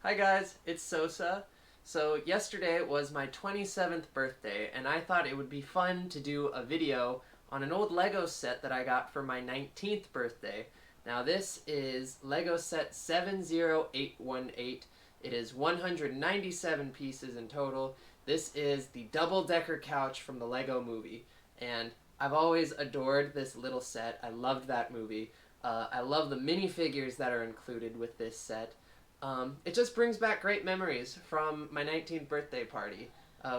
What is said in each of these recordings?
Hi guys, it's Sosa. So yesterday was my 27th birthday and I thought it would be fun to do a video on an old Lego set that I got for my 19th birthday. Now this is Lego set 70818. It is 197 pieces in total. This is the double-decker couch from the Lego movie, and I've always adored this little set. I loved that movie. I love the minifigures that are included with this set. It just brings back great memories from my 19th birthday party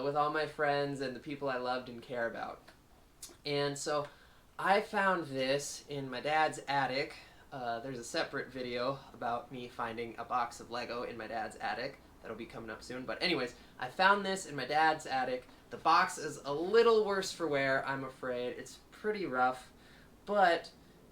with all my friends and the people I loved and care about. And so I found this in my dad's attic. There's a separate video about me finding a box of Lego in my dad's attic. That'll be coming up soon. But anyways, I found this in my dad's attic. The box is a little worse for wear, I'm afraid. It's pretty rough, but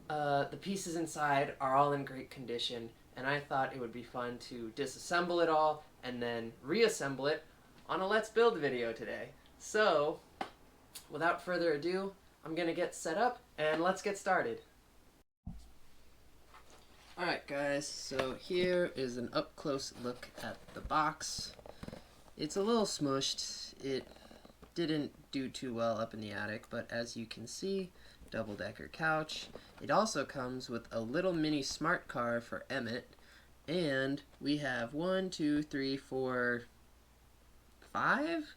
the pieces inside are all in great condition, and I thought it would be fun to disassemble it all and then reassemble it on a Let's Build video today. So, without further ado, I'm gonna get set up and let's get started. Alright guys, so here is an up-close look at the box. It's a little smushed. It didn't do too well up in the attic, but as you can see, double-decker couch. It also comes with a little mini smart car for Emmet, and we have 1, 2, 3, 4, 5?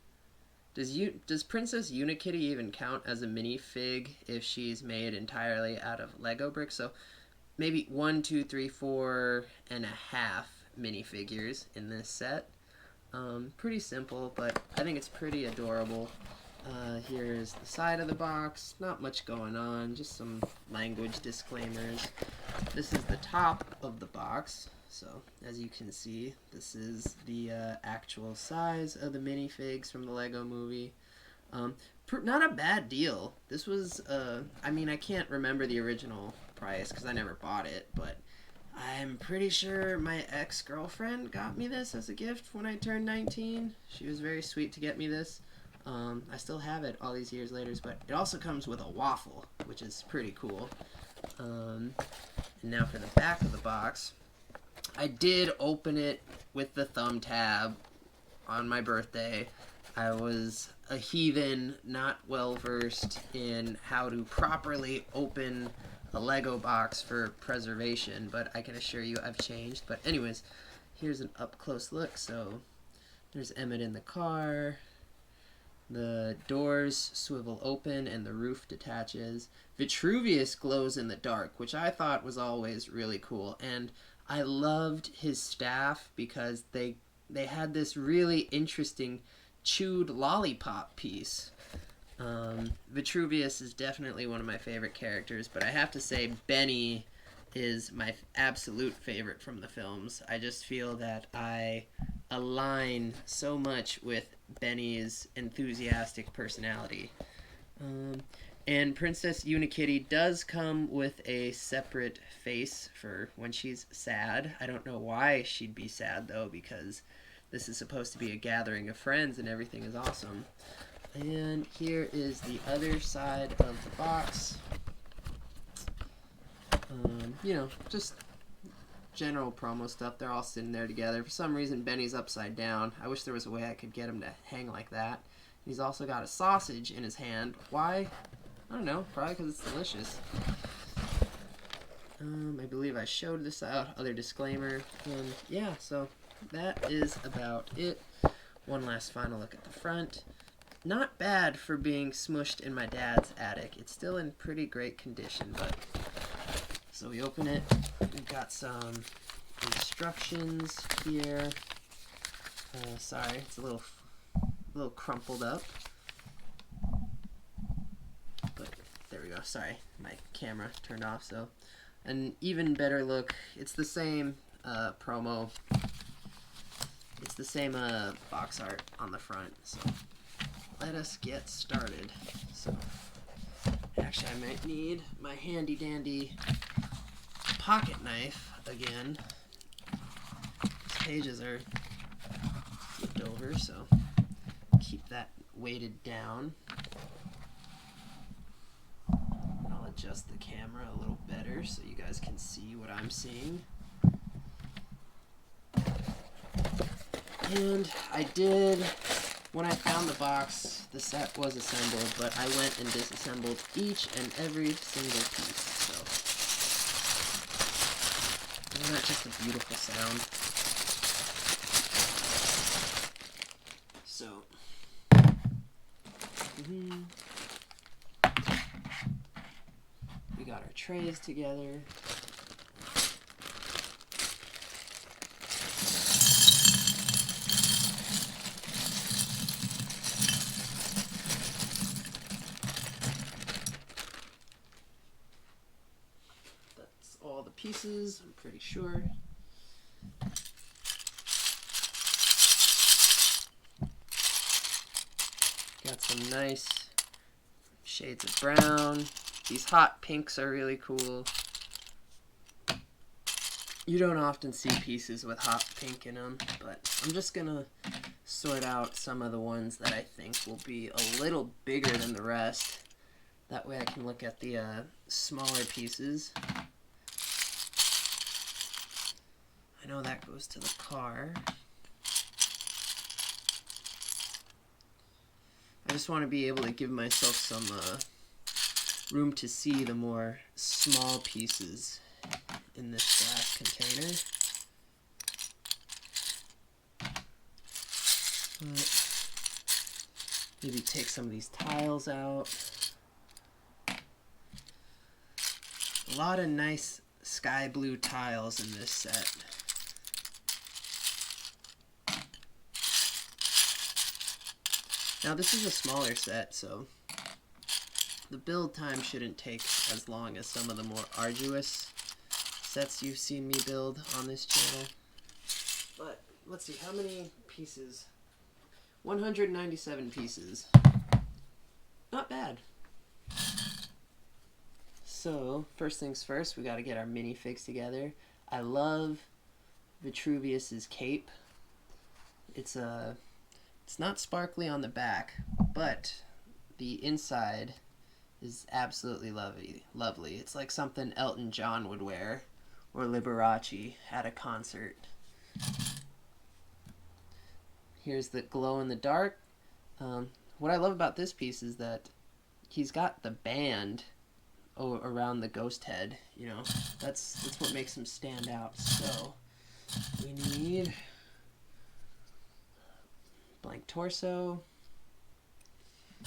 Does Princess Unikitty even count as a minifig if she's made entirely out of Lego bricks? So maybe 1, 2, 3, 4 and a half minifigures in this set. Pretty simple, but I think it's pretty adorable. Here's the side of the box. Not much going on, just some language disclaimers. This is the top of the box. So, as you can see, this is the actual size of the minifigs from the Lego movie. Not a bad deal. This was, I mean, I can't remember the original price because I never bought it, but I'm pretty sure my ex-girlfriend got me this as a gift when I turned 19. She was very sweet to get me this. I still have it all these years later, but it also comes with a waffle, which is pretty cool. And now for the back of the box. I did open it with the thumb tab on my birthday. I was a heathen, not well versed in how to properly open a Lego box for preservation, but I can assure you I've changed. But anyways, here's an up-close look. So there's Emmet in the car. The doors swivel open and the roof detaches. Vitruvius glows in the dark, which I thought was always really cool. And I loved his staff because they had this really interesting chewed lollipop piece. Vitruvius is definitely one of my favorite characters, but I have to say Benny is my absolute favorite from the films. I just feel that I align so much with Benny's enthusiastic personality. And Princess Unikitty does come with a separate face for when she's sad. I don't know why she'd be sad, though, because this is supposed to be a gathering of friends and everything is awesome. And here is the other side of the box. You know, just general promo stuff. They're all sitting there together. For some reason, Benny's upside down. I wish there was a way I could get him to hang like that. He's also got a sausage in his hand. Why? I don't know. Probably because it's delicious. I believe I showed this out. Other disclaimer. And yeah, so that is about it. One last final look at the front. Not bad for being smushed in my dad's attic. It's still in pretty great condition, but so we open it. We've got some instructions here. Sorry, it's a little crumpled up. But there we go. Sorry, my camera turned off. So an even better look. It's the same promo. It's the same box art on the front. So let us get started. So actually, I might need my handy dandy pocket knife again. These pages are flipped over, so keep that weighted down. I'll adjust the camera a little better so you guys can see what I'm seeing. And I did, when I found the box, the set was assembled, but I went and disassembled each and every single piece. So, isn't that just a beautiful sound? So, we got our trays together. That's all the pieces, I'm pretty sure. Got some nice shades of brown. These hot pinks are really cool. You don't often see pieces with hot pink in them, but I'm just gonna sort out some of the ones that I think will be a little bigger than the rest. That way I can look at the smaller pieces. I know that goes to the car. I just want to be able to give myself some room to see the more small pieces in this glass container. Maybe take some of these tiles out. A lot of nice sky blue tiles in this set. Now this is a smaller set, so the build time shouldn't take as long as some of the more arduous sets you've seen me build on this channel. But let's see, how many pieces? 197 pieces. Not bad. So, first things first, we gotta get our minifigs together. I love Vitruvius's cape. It's not sparkly on the back, but the inside is absolutely lovely. It's like something Elton John would wear, or Liberace at a concert. Here's the glow in the dark. What I love about this piece is that he's got the band around the ghost head. You know, that's what makes him stand out. So we need blank torso,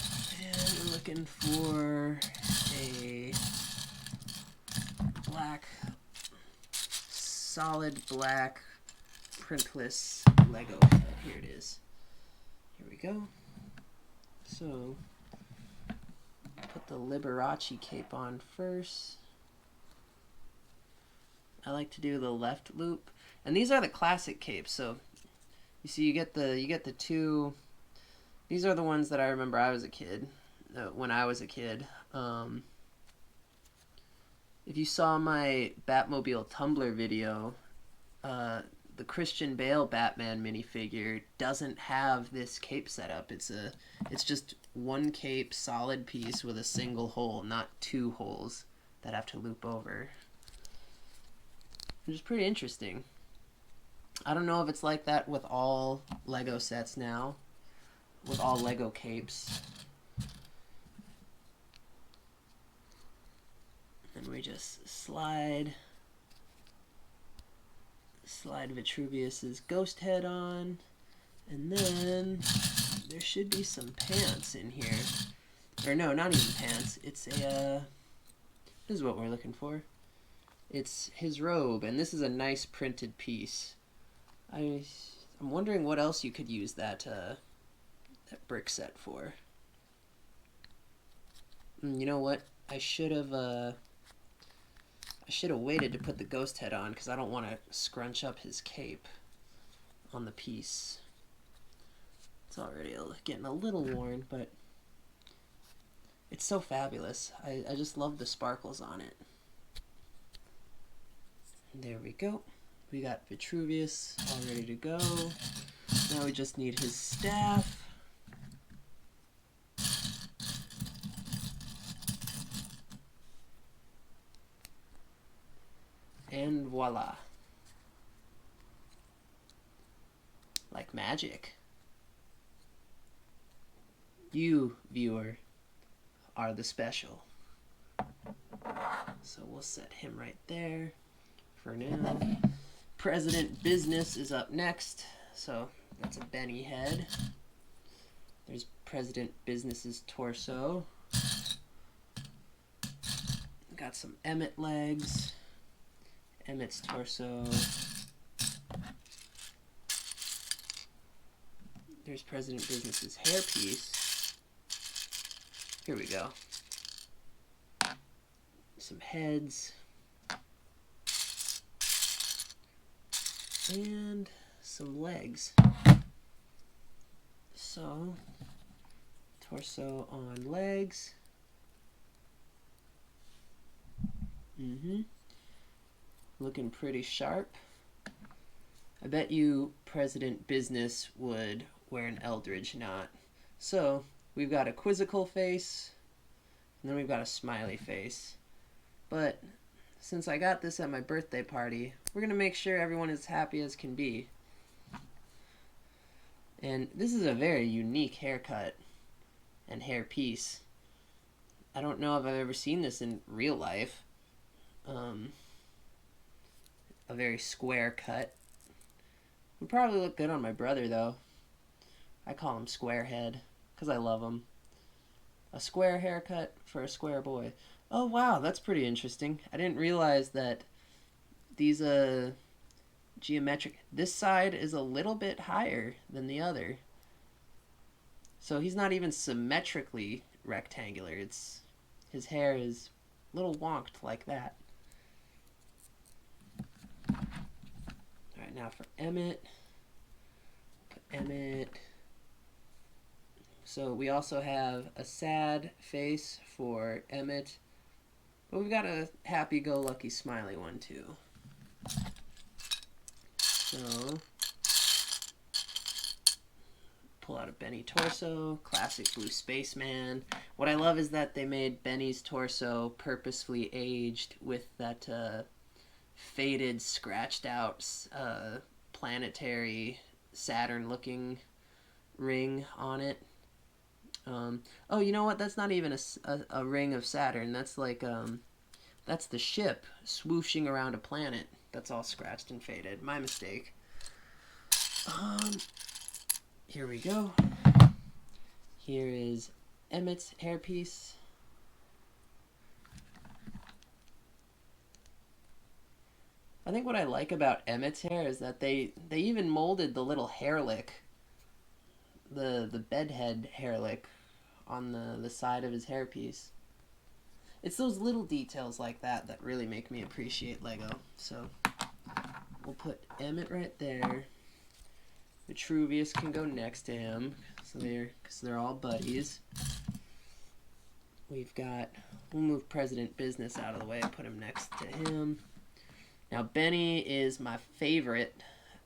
and we're looking for a black, solid black, printless Lego head. Here it is. Here we go. So, put the Liberace cape on first. I like to do the left loop, and these are the classic capes. So, you see, you get the two. These are the ones that I remember I was a kid. When I was a kid. If you saw my Batmobile Tumblr video, the Christian Bale Batman minifigure doesn't have this cape setup. It's just one cape, solid piece with a single hole, not two holes that have to loop over. Which is pretty interesting. I don't know if it's like that with all Lego sets now, with all Lego capes. And we just slide Vitruvius's ghost head on, and then there should be some pants in here. Or no, not even pants. It's a, this is what we're looking for. It's his robe, and this is a nice printed piece. I'm wondering what else you could use that brick set for. You know what? I should have waited to put the ghost head on because I don't want to scrunch up his cape on the piece. It's already getting a little worn, but it's so fabulous. I just love the sparkles on it. There we go. We got Vitruvius all ready to go. Now we just need his staff. And voila. Like like magic. You, viewer, are the special. So we'll set him right there for now. President Business is up next. So that's a Benny head. There's President Business's torso. Got some Emmet legs. Emmet's torso. There's President Business's hairpiece. Here we go. Some heads. And some legs. So, torso on legs. Looking pretty sharp. I bet you President Business would wear an Eldridge knot. So, we've got a quizzical face, and then we've got a smiley face. But since I got this at my birthday party, we're going to make sure everyone is happy as can be. And this is a very unique haircut and hairpiece. I don't know if I've ever seen this in real life. A very square cut. Would probably look good on my brother, though. I call him Squarehead, because I love him. A square haircut for a square boy. Oh, wow, that's pretty interesting. I didn't realize that these, geometric... This side is a little bit higher than the other. So he's not even symmetrically rectangular. His hair is a little wonked like that. Alright, now for Emmet. Put Emmet... So we also have a sad face for Emmet, but we've got a happy-go-lucky smiley one too. So pull out a Benny torso, classic blue spaceman. What I love is that they made Benny's torso purposefully aged with that faded, scratched out planetary Saturn-looking ring on it. Oh, you know what? That's not even a ring of Saturn. That's like, that's the ship swooshing around a planet. That's all scratched and faded. My mistake. Here we go. Here is Emmet's hairpiece. I think what I like about Emmet's hair is that they even molded the little hair lick, the bedhead hair lick on the side of his hairpiece. It's those little details like that that really make me appreciate Lego. So we'll put Emmet right there. Vitruvius can go next to him, so because they're all buddies. We'll move President Business out of the way and put him next to him. Now Benny is my favorite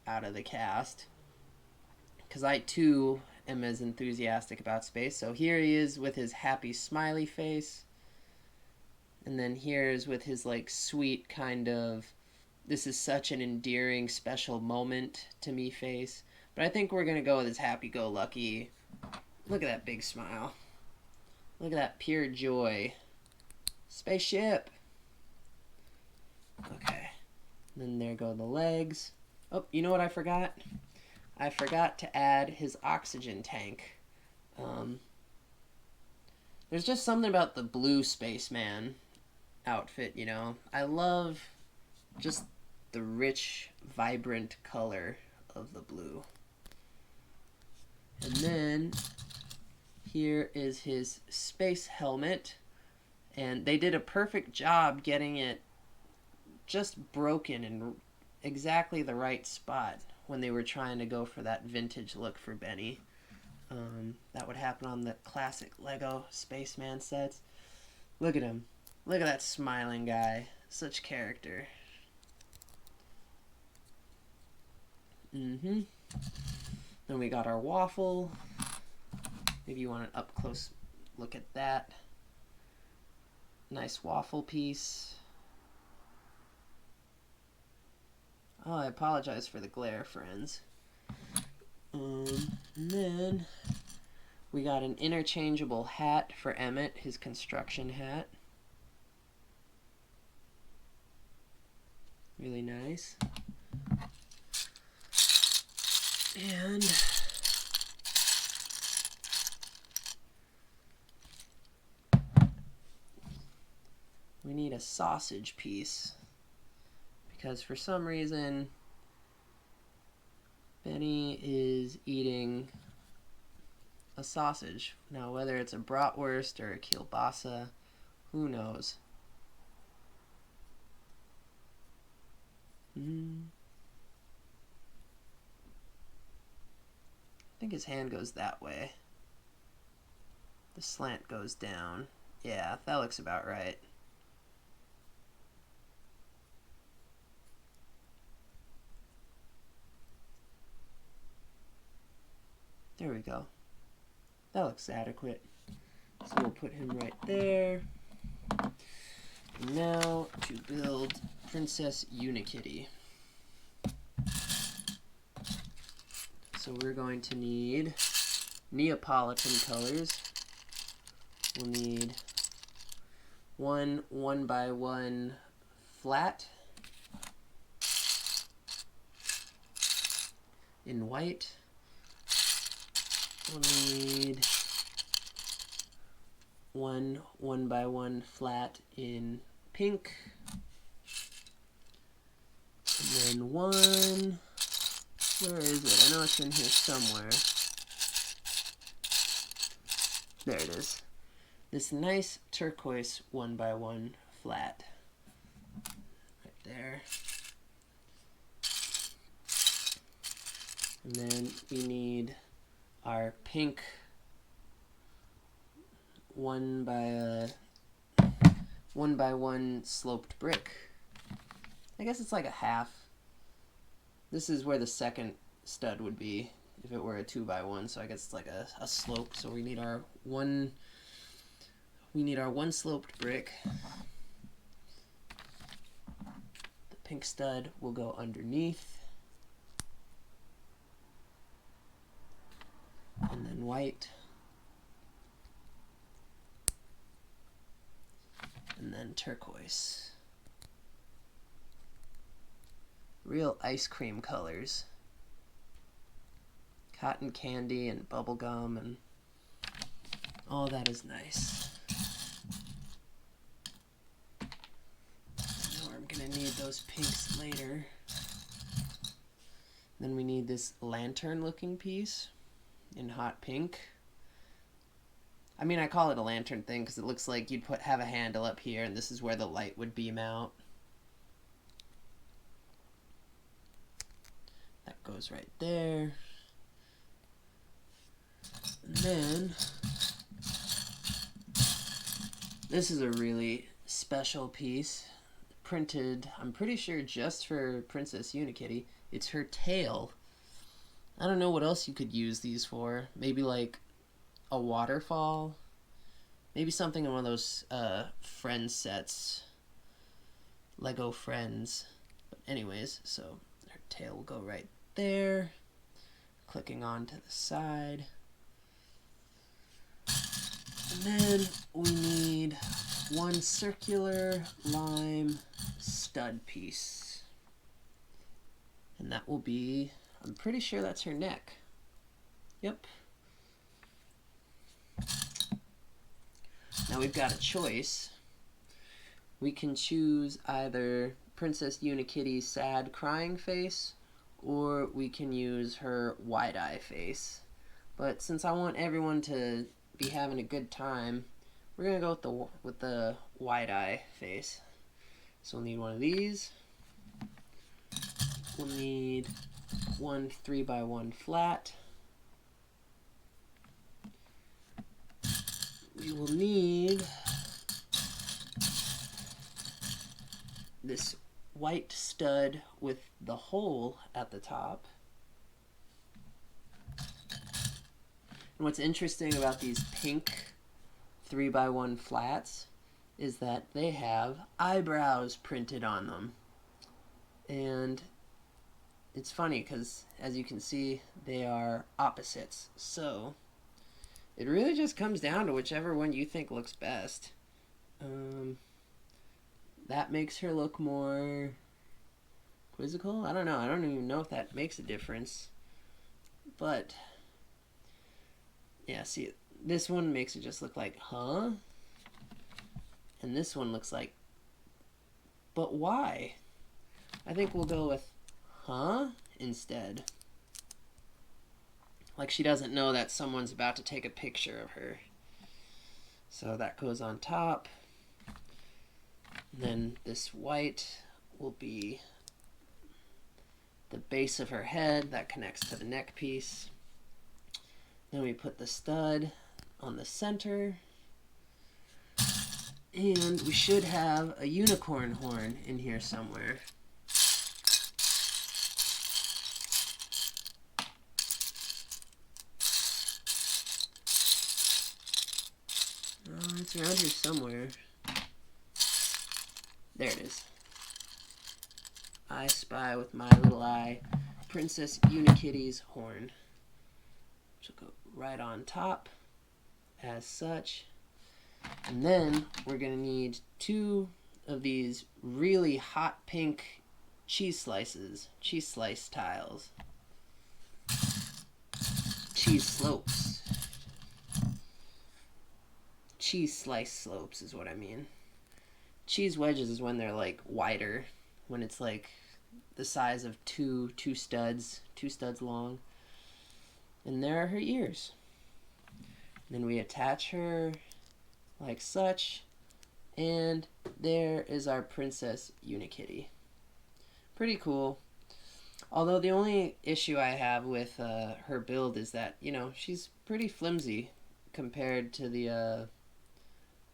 out of the cast, because I too am as enthusiastic about space. So here he is with his happy smiley face, and then here's with his like sweet kind of, this is such an endearing special moment to me face. But I think we're gonna go with his happy-go-lucky. Look at that big smile. Look at that pure joy. Spaceship. Okay, and then there go the legs. Oh, you know what I forgot? I forgot to add his oxygen tank. There's just something about the blue spaceman outfit, you know. I love just the rich, vibrant color of the blue. And then here is his space helmet. And they did a perfect job getting it just broken in exactly the right spot when they were trying to go for that vintage look for Benny. That would happen on the classic Lego Spaceman sets. Look at him. Look at that smiling guy. Such character. Then we got our waffle. Maybe you want an up-close look at that. Nice waffle piece. Oh, I apologize for the glare, friends. And then we got an interchangeable hat for Emmet, his construction hat. Really nice. And we need a sausage piece because for some reason Benny is eating a sausage. Now whether it's a bratwurst or a kielbasa, who knows? I think his hand goes that way. The slant goes down. Yeah, that looks about right. There we go. That looks adequate. So we'll put him right there. And now to build Princess Unikitty. So we're going to need Neapolitan colors. We'll need one 1x1 flat in white. We'll need one 1x1 flat in pink. And then one, where is it? I know it's in here somewhere. There it is. This nice turquoise 1x1 flat. Right there. And then we need our pink 1x1 sloped brick. I guess it's like a half. This is where the second stud would be if it were a 2x1, so I guess it's like a slope. So we need our one sloped brick. The pink stud will go underneath. And then white. And then turquoise. Real ice cream colors. Cotton candy and bubblegum and all that is nice. I know I'm gonna need those pinks later. Then we need this lantern looking piece in hot pink. I mean, I call it a lantern thing because it looks like you'd have a handle up here and this is where the light would beam out. That goes right there. And then this is a really special piece printed, I'm pretty sure just for Princess Unikitty. It's her tail. I don't know what else you could use these for. Maybe like a waterfall. Maybe something in one of those Friends sets. Lego Friends. But anyways, so her tail will go right there. Clicking on to the side. And then we need one circular lime stud piece. And that will be, I'm pretty sure that's her neck. Yep. Now we've got a choice. We can choose either Princess Unikitty's sad crying face, or we can use her wide-eye face. But since I want everyone to be having a good time, we're gonna go with the wide-eye face. So we'll need one of these. We'll need one 3x1 flat. We will need this white stud with the hole at the top. And what's interesting about these pink 3x1 flats is that they have eyebrows printed on them. And it's funny because, as you can see, they are opposites. So it really just comes down to whichever one you think looks best. That makes her look more quizzical. I don't know. I don't even know if that makes a difference. But yeah, see, this one makes it just look like, huh? And this one looks like, but why? I think we'll go with, huh? Instead. Like she doesn't know that someone's about to take a picture of her. So that goes on top. Then this white will be the base of her head that connects to the neck piece. Then we put the stud on the center. And we should have a unicorn horn in here somewhere. Oh, it's around here somewhere. There it is. I spy with my little eye Princess Unikitty's horn. Which will go right on top as such. And then we're going to need 2 of these really hot pink cheese slice tiles. Cheese slopes. Cheese slice slopes is what I mean. Cheese wedges is when they're like wider, when it's like the size of two studs long. And there are her ears. Then we attach her like such, and there is our Princess Unikitty. Pretty cool. Although the only issue I have with her build is that, you know, she's pretty flimsy compared to the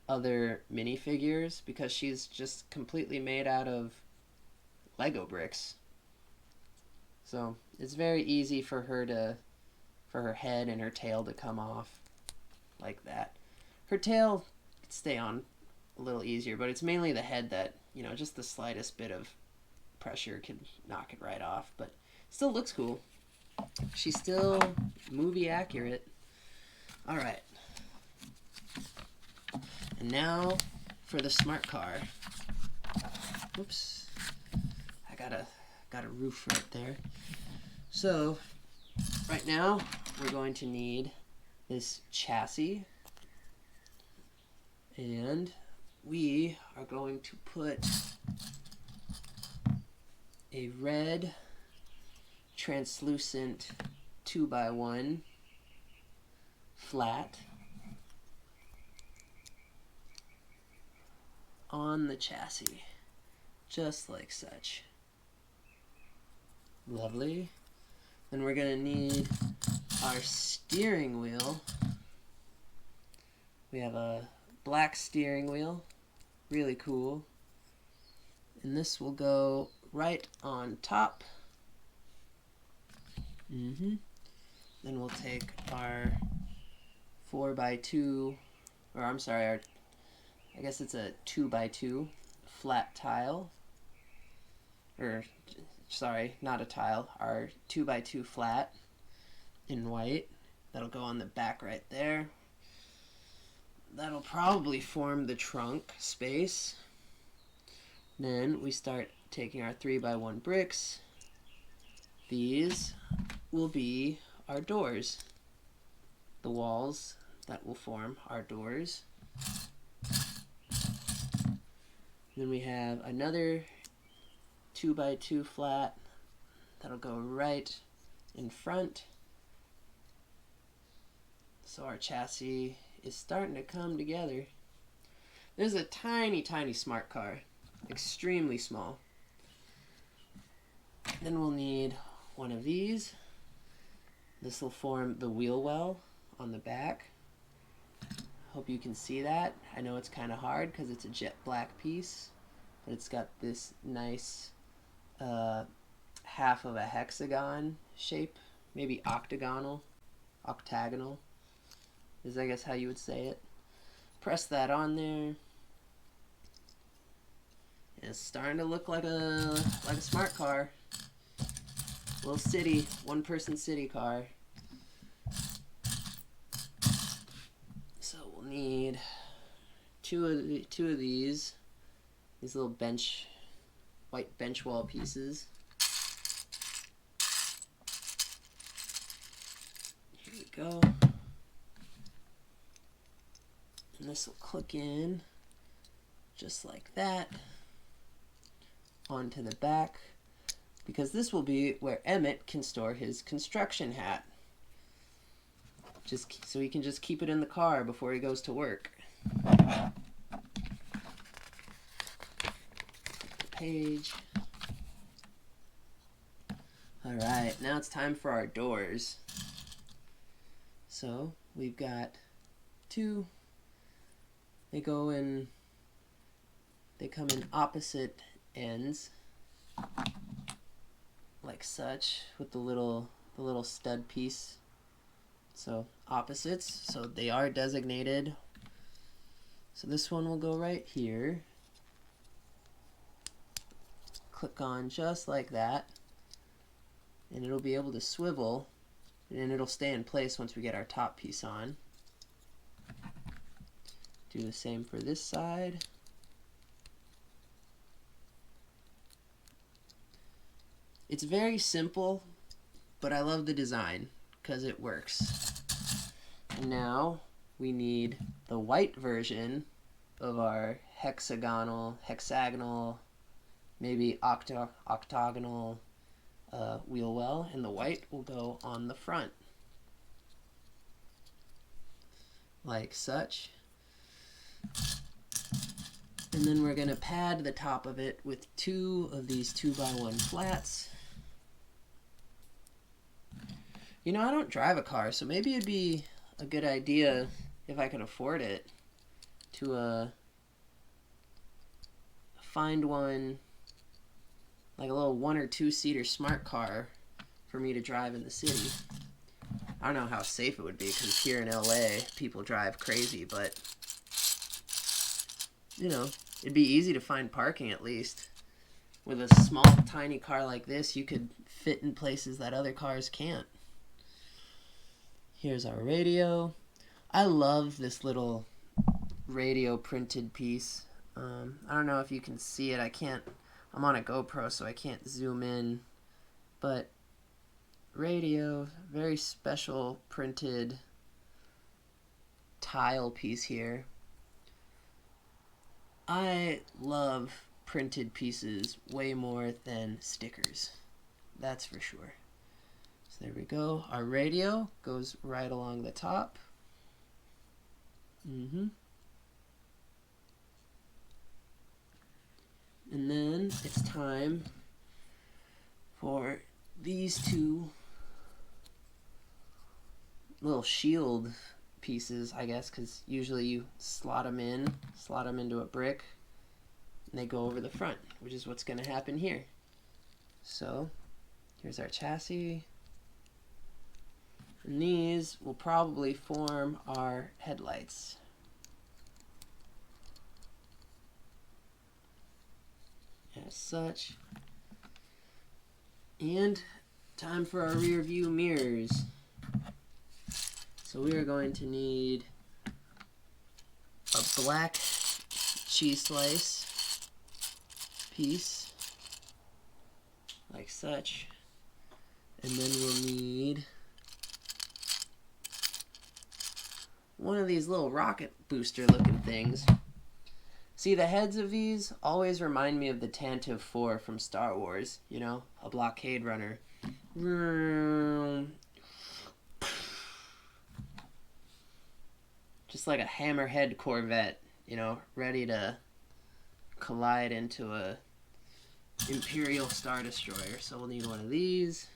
other minifigures, because she's just completely made out of Lego bricks. So it's very easy for her head and her tail to come off like that. Her tail could stay on a little easier, but it's mainly the head that, you know, just the slightest bit of pressure can knock it right off. But still looks cool. She's still movie accurate. Alright. And now for the smart car. Oops. I got a roof right there. So right now we're going to need this chassis, and we are going to put a red translucent 2x1 flat on the chassis, just like such. Lovely. Then we're going to need our steering wheel. We have a black steering wheel, really cool. And this will go right on top. Then we'll take our 4x2, or I'm sorry, I guess it's a 2x2 flat tile. Or, sorry, not a tile, our 2x2 flat in white. That'll go on the back right there. That'll probably form the trunk space. Then we start taking our 3x1 bricks. These will be our doors. The walls that will form our doors. Then we have another 2x2 flat that'll go right in front. So our chassis is starting to come together. This is a tiny, tiny smart car. Extremely small. Then we'll need one of these. This will form the wheel well on the back. Hope you can see that. I know it's kind of hard because it's a jet black piece, but it's got this nice half of a hexagon shape, maybe octagonal is I guess how you would say it. Press that on there. It's starting to look like a smart car. little city, one-person city car. So we'll need two of these little white bench wall pieces. Here we go. And this will click in just like that onto the back, because this will be where Emmet can store his construction hat. Just so he can just keep it in the car before he goes to work. Page. Alright, now it's time for our doors. So we've got two. They come in opposite ends, like such, with the little stud piece. So opposites, so they are designated. So this one will go right here. Click on just like that, and it'll be able to swivel, and it'll stay in place once we get our top piece on. Do the same for this side. It's very simple, but I love the design because it works. And now we need the white version of our hexagonal, maybe octagonal wheel well, and the white will go on the front, like such. And then we're going to pad the top of it with two of these 2x1 flats. You know, I don't drive a car, so maybe it'd be a good idea, if I can afford it, to find one, like a little 1 or 2 seater smart car for me to drive in the city. I don't know how safe it would be, because here in LA people drive crazy, but you know, it'd be easy to find parking at least. With a small, tiny car like this, you could fit in places that other cars can't. Here's our radio. I love this little radio printed piece. I don't know if you can see it. I'm on a GoPro, so I can't zoom in. But radio, very special printed tile piece here. I love printed pieces way more than stickers. That's for sure. So there we go. Our radio goes right along the top. And then it's time for these two little shield pieces, I guess, because usually you slot them into a brick, and they go over the front, which is what's going to happen here. So here's our chassis, and these will probably form our headlights. As such. And time for our rear view mirrors. So we are going to need a black cheese slice piece, like such. And then we'll need one of these little rocket booster looking things. See, the heads of these always remind me of the Tantive 4 from Star Wars, you know, a blockade runner. Just like a hammerhead Corvette, you know, ready to collide into a Imperial Star Destroyer. So we'll need one of these.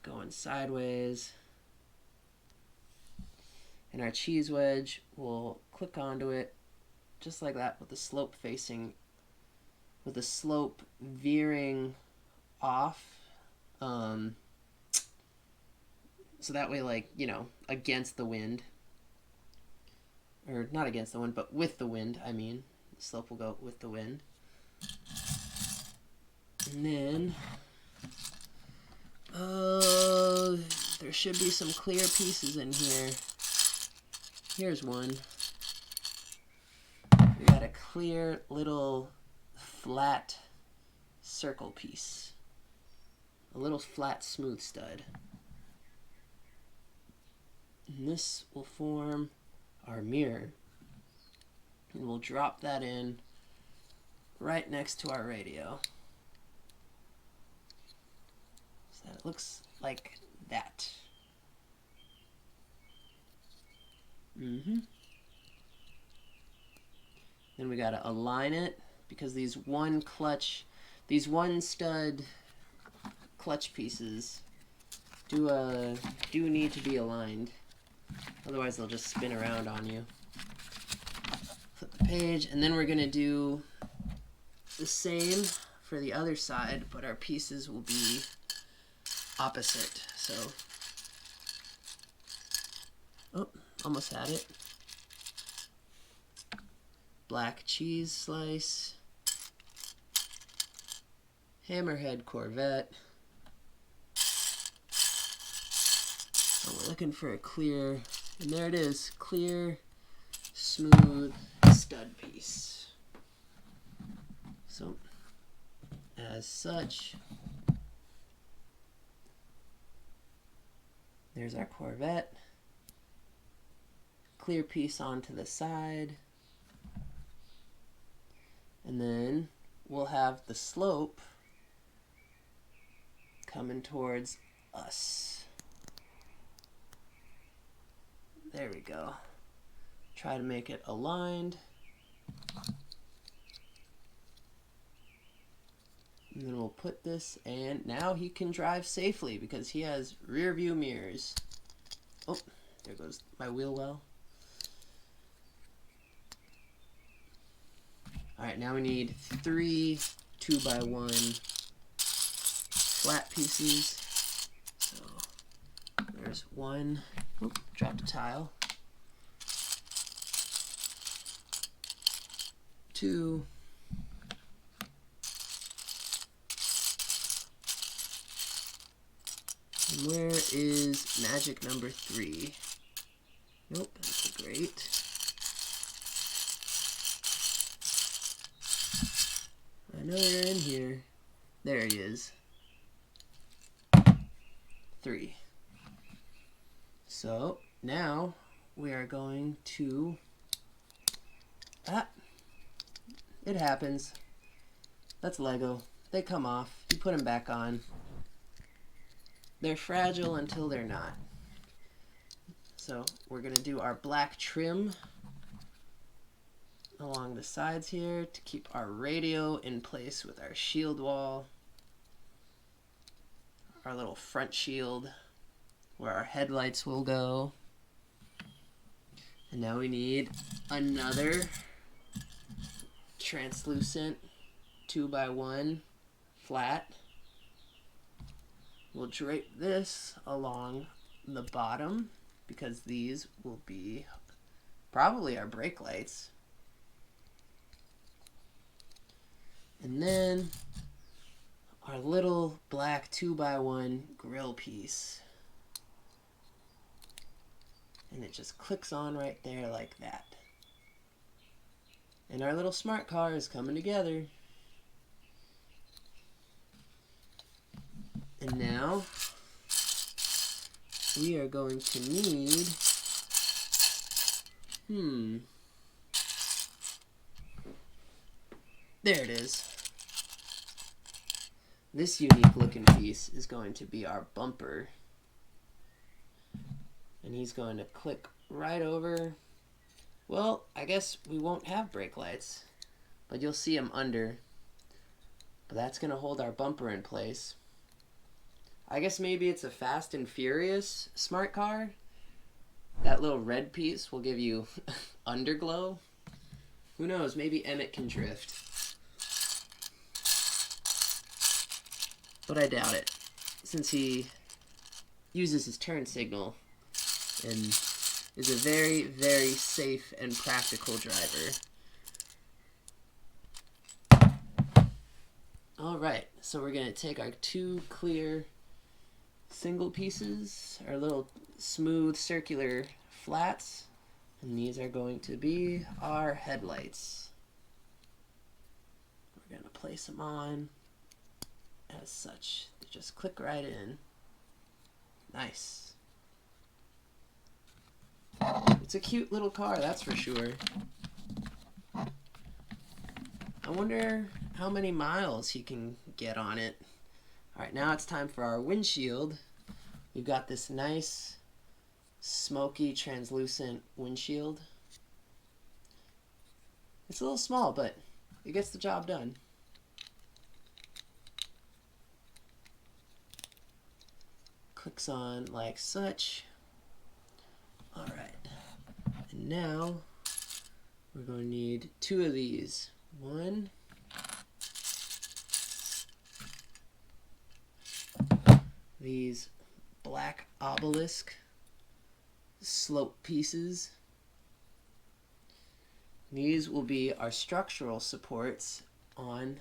Going sideways. And our cheese wedge will click onto it just like that, with the slope veering off. So that way, like, you know, against the wind. Or not against the wind, but with the wind, I mean. The slope will go with the wind. And then There should be some clear pieces in here. Here's one. We got a clear little flat circle piece. A little flat smooth stud. And this will form our mirror. And we'll drop that in right next to our radio. So that it looks like that. Then we gotta align it because these one stud clutch pieces do need to be aligned. Otherwise they'll just spin around on you. Flip the page, and then we're gonna do the same for the other side, but our pieces will be opposite. So, oh, almost had it. Black cheese slice, hammerhead Corvette. Oh, we're looking for a clear, and there it is, clear, smooth stud piece. So, as such, there's our Corvette. Clear piece onto the side. And then we'll have the slope coming towards us. There we go. Try to make it aligned. And then we'll put this, and now he can drive safely because he has rear view mirrors. Oh, there goes my wheel well. Alright, now we need 3 2x1 flat pieces. So there's one. Oop, dropped a tile. 2. And where is magic number 3? Nope, that's a great. I know you're in here. There he is. 3. So now we are going to... it happens. That's Lego. They come off. You put them back on. They're fragile until they're not. So we're going to do our black trim along the sides here to keep our radio in place with our shield wall. Our little front shield where our headlights will go. And now we need another translucent 2x1 flat. We'll drape this along the bottom because these will be probably our brake lights. And then our little black 2x1 grill piece. And it just clicks on right there like that. And our little smart car is coming together. And now we are going to need, there it is. This unique looking piece is going to be our bumper. And he's going to click right over. Well, I guess we won't have brake lights, but you'll see them under. But that's going to hold our bumper in place. I guess maybe it's a Fast and Furious smart car. That little red piece will give you underglow. Who knows, maybe Emmet can drift. But I doubt it, since he uses his turn signal and is a very, very safe and practical driver. Alright, so we're going to take our 2 clear single pieces, our little smooth circular flats, and these are going to be our headlights. We're going to place them on as such. They just click right in. Nice. It's a cute little car, that's for sure. I wonder how many miles he can get on it. Alright, now it's time for our windshield. We've got this nice, smoky, translucent windshield. It's a little small, but it gets the job done. Clicks on like such. Alright, and now we're going to need 2 of these. One, these black obelisk slope pieces. These will be our structural supports on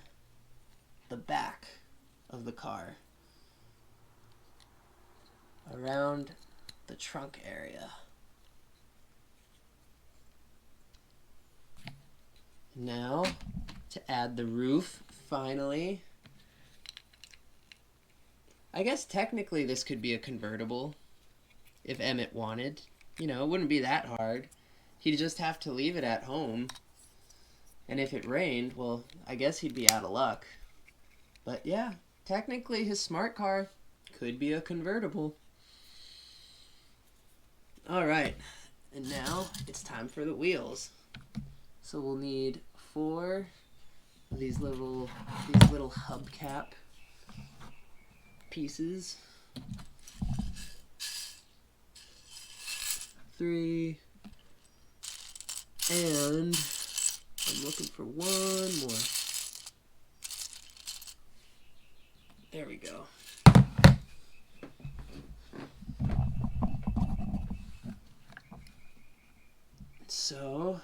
the back of the car, around the trunk area. Now, to add the roof, finally. I guess technically this could be a convertible, if Emmet wanted. You know, it wouldn't be that hard. He'd just have to leave it at home. And if it rained, well, I guess he'd be out of luck. But yeah, technically his smart car could be a convertible. Alright, and now it's time for the wheels. So we'll need 4 of these little hubcap pieces. 3, and I'm looking for 1 more. There we go. So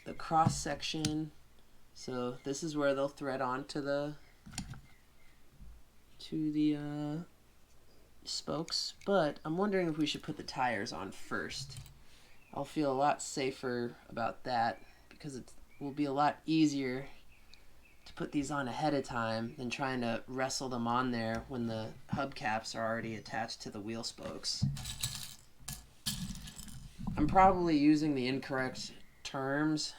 the cross section, so this is where they'll thread onto the spokes, but I'm wondering if we should put the tires on first. I'll feel a lot safer about that because it will be a lot easier to put these on ahead of time than trying to wrestle them on there when the hubcaps are already attached to the wheel spokes. I'm probably using the incorrect terms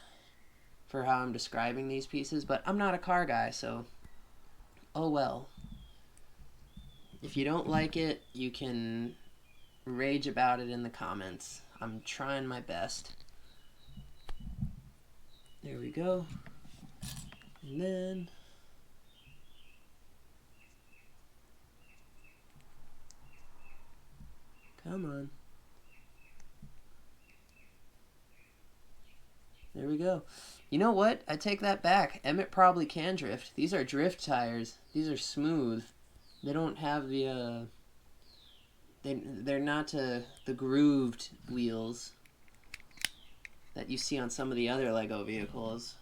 for how I'm describing these pieces, but I'm not a car guy, so oh well. If you don't like it, you can rage about it in the comments. I'm trying my best. There we go. And then come on. There we go. You know what? I take that back. Emmet probably can drift. These are drift tires. These are smooth. They don't have the they're not the grooved wheels that you see on some of the other Lego vehicles.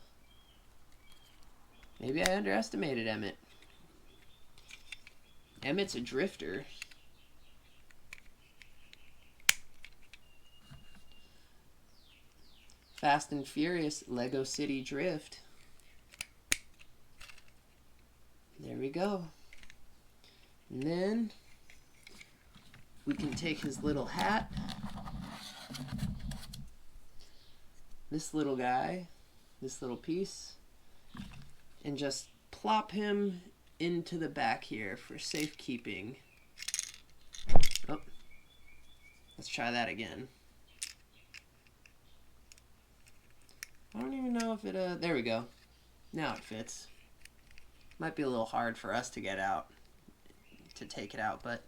Maybe I underestimated Emmet. Emmet's a drifter. Fast and Furious Lego City Drift. There we go. And then we can take his little hat, this little guy, this little piece, and just plop him into the back here for safekeeping. Oh, let's try that again. I don't even know if it, there we go. Now it fits. Might be a little hard for us to get out, to take it out, but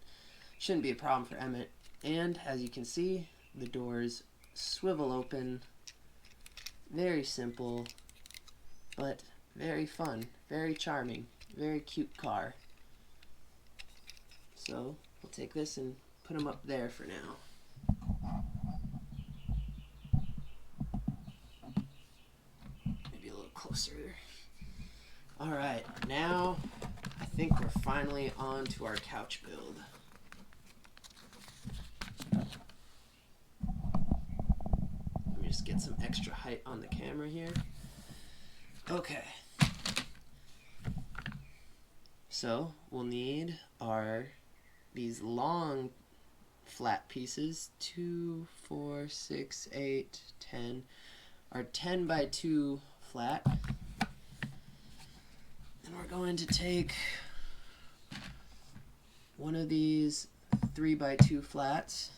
shouldn't be a problem for Emmet. And as you can see, the doors swivel open. Very simple, but very fun, very charming, very cute car. So we'll take this and put them up there for now. Maybe a little closer. Alright, now I think we're finally on to our couch build. Let me just get some extra height on the camera here. Okay. So we'll need these long flat pieces, 2, 4, 6, 8, 10, our 10 by 2 flat. And we're going to take one of these 3 by 2 flats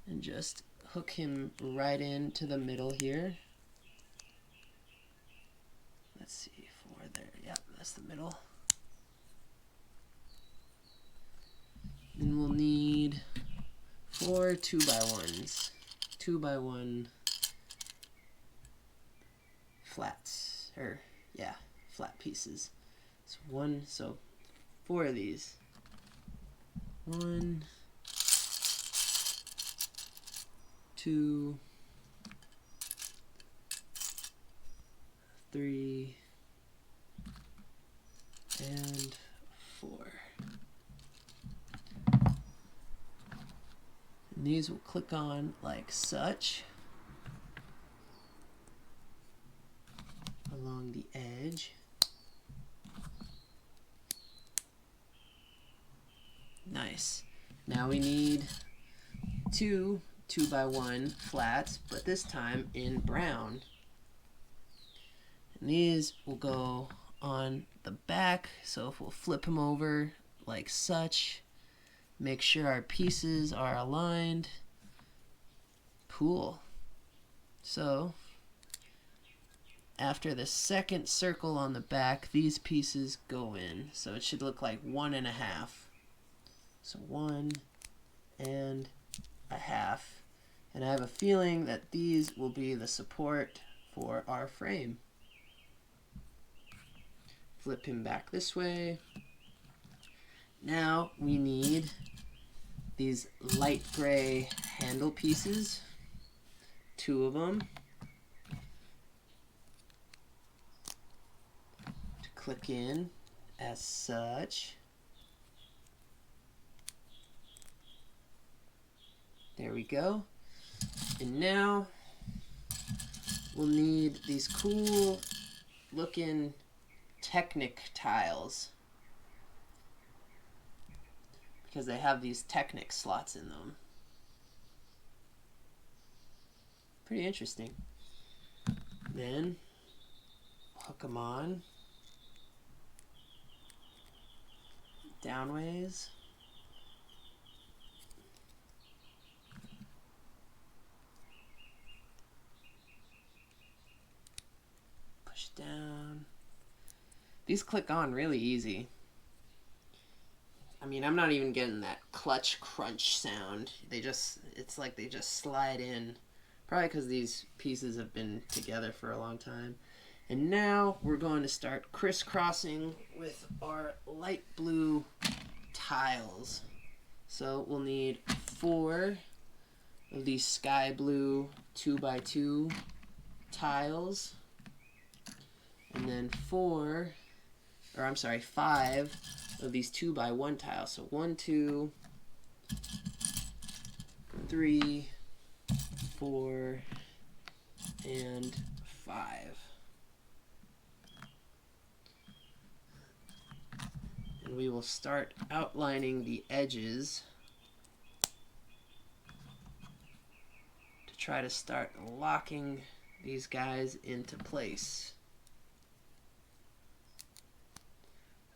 and just hook him right into the middle here. Let's see, 4 there. Yep, that's the middle. And we'll need 4 2x1s. 2x1 flats. Flat pieces. So 4 of these. 1, 2, 3, and 4. And these will click on like such along the edge. Nice. Now we need 2 2x1 flats, but this time in brown. And these will go on the back, so if we'll flip them over like such, make sure our pieces are aligned. Cool. So after the second circle on the back, these pieces go in, so it should look like 1 1/2. So 1 1/2. And I have a feeling that these will be the support for our frame. Flip him back this way. Now we need these light gray handle pieces, 2 of them, to click in as such. There we go. And now we'll need these cool looking Technic tiles, because they have these Technic slots in them. Pretty interesting. Then hook them on downways. Push down. These click on really easy. I mean, I'm not even getting that clutch crunch sound. It's like they just slide in. Probably because these pieces have been together for a long time. And now we're going to start crisscrossing with our light blue tiles. So we'll need 4 of these sky blue 2x2 tiles. And then 5 of these 2x1 tiles. So 1, 2, 3, 4, and 5. And we will start outlining the edges to try to start locking these guys into place.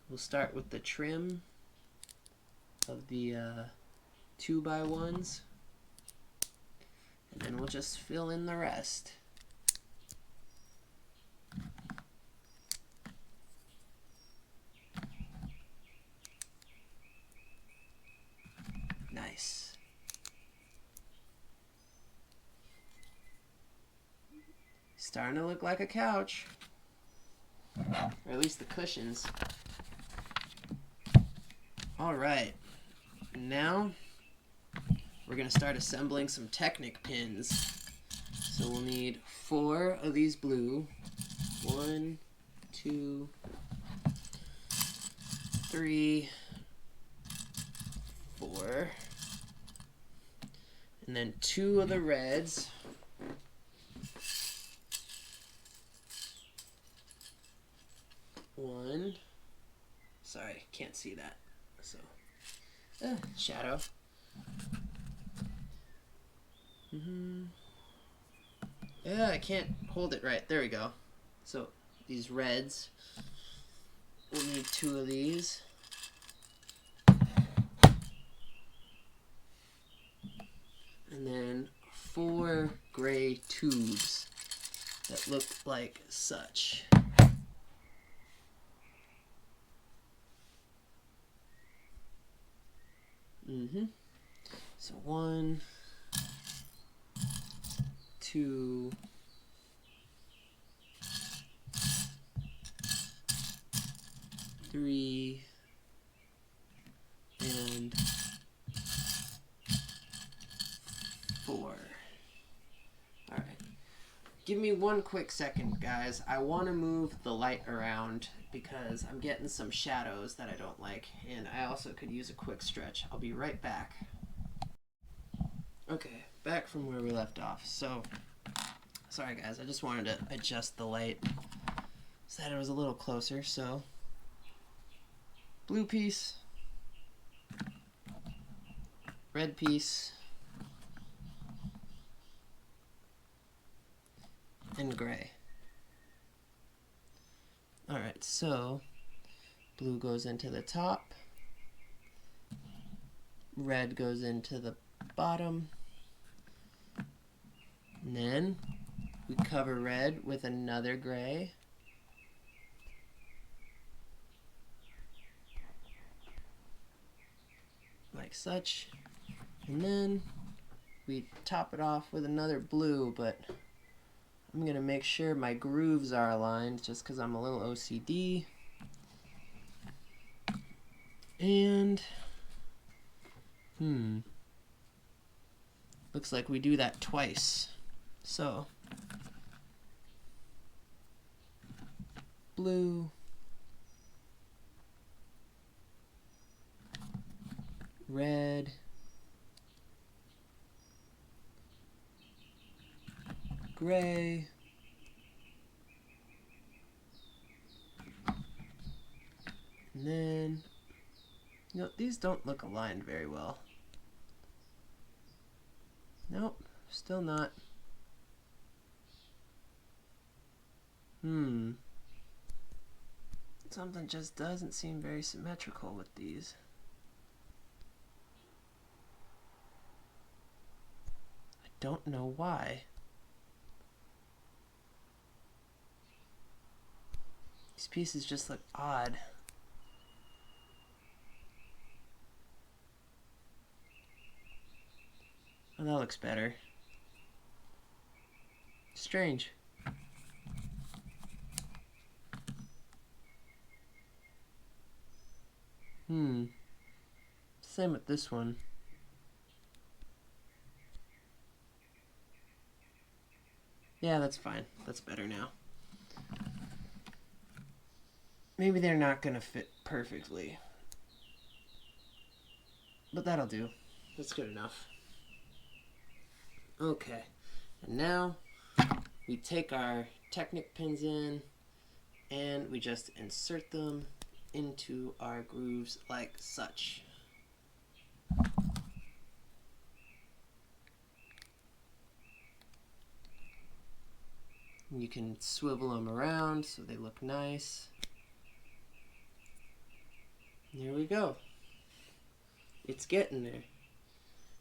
We'll start with the trim of the 2x1s, and then we'll just fill in the rest. Nice. Starting to look like a couch, or at least the cushions. All right, now we're going to start assembling some Technic pins. So we'll need 4 of these blue. 1, 2, 3, 4, and then 2 of the reds. One. Sorry, can't see that. So, shadow. Yeah, I can't hold it right. There we go. So, these reds. We'll need 2 of these. And then 4 gray tubes that look like such. So 1, 2, 3, and 4. Alright. Give me one quick second, guys. I want to move the light around because I'm getting some shadows that I don't like, and I also could use a quick stretch. I'll be right back. Okay, back from where we left off. So, sorry guys, I just wanted to adjust the light so that it was a little closer. So, blue piece, red piece, and gray. Alright, so blue goes into the top, red goes into the bottom, and then we cover red with another gray, like such, and then we top it off with another blue, but I'm going to make sure my grooves are aligned just because I'm a little OCD. And, looks like we do that twice. So, blue, red, gray, and then, these don't look aligned very well. Nope, still not. Something just doesn't seem very symmetrical with these. I don't know why. These pieces just look odd. Oh, that looks better. Strange. Same with this one. Yeah, that's fine. That's better now. Maybe they're not gonna fit perfectly, but that'll do. That's good enough. Okay, and now we take our Technic pins in and we just insert them into our grooves like such. You can swivel them around so they look nice. There we go. It's getting there.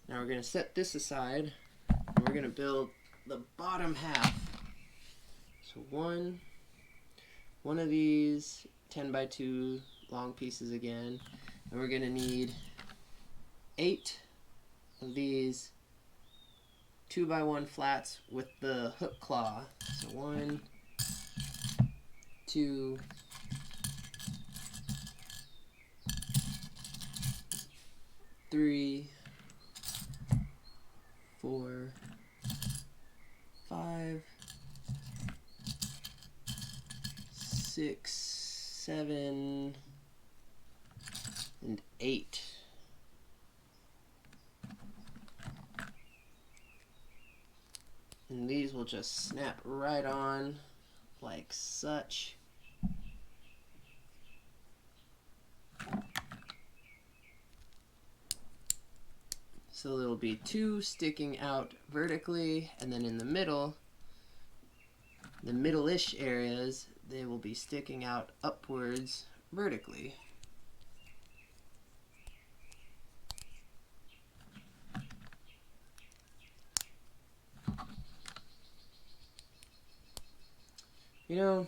Now we're going to set this aside and we're going to build the bottom half. So one of these 10x2 long pieces again, and we're going to need 8 of these 2x1 flats with the hook claw. So 1, 2, 3, 4, 5, 6, 7, 8. And these will just snap right on like such. So there'll be 2 sticking out vertically, and then in the middle, the middle-ish areas, they will be sticking out upwards vertically. You know,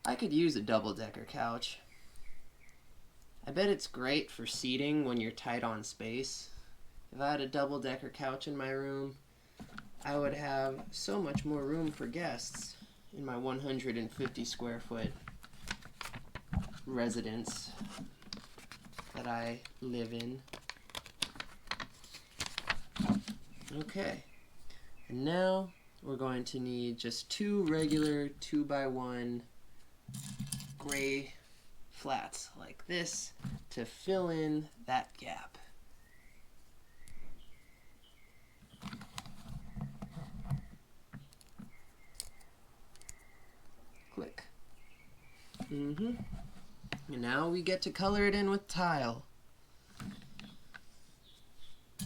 I could use a double-decker couch. I bet it's great for seating when you're tight on space. If I had a double-decker couch in my room, I would have so much more room for guests in my 150 square foot residence that I live in. Okay, and now we're going to need just 2 regular 2x1 gray flats like this to fill in that gap. Click. And now we get to color it in with tile.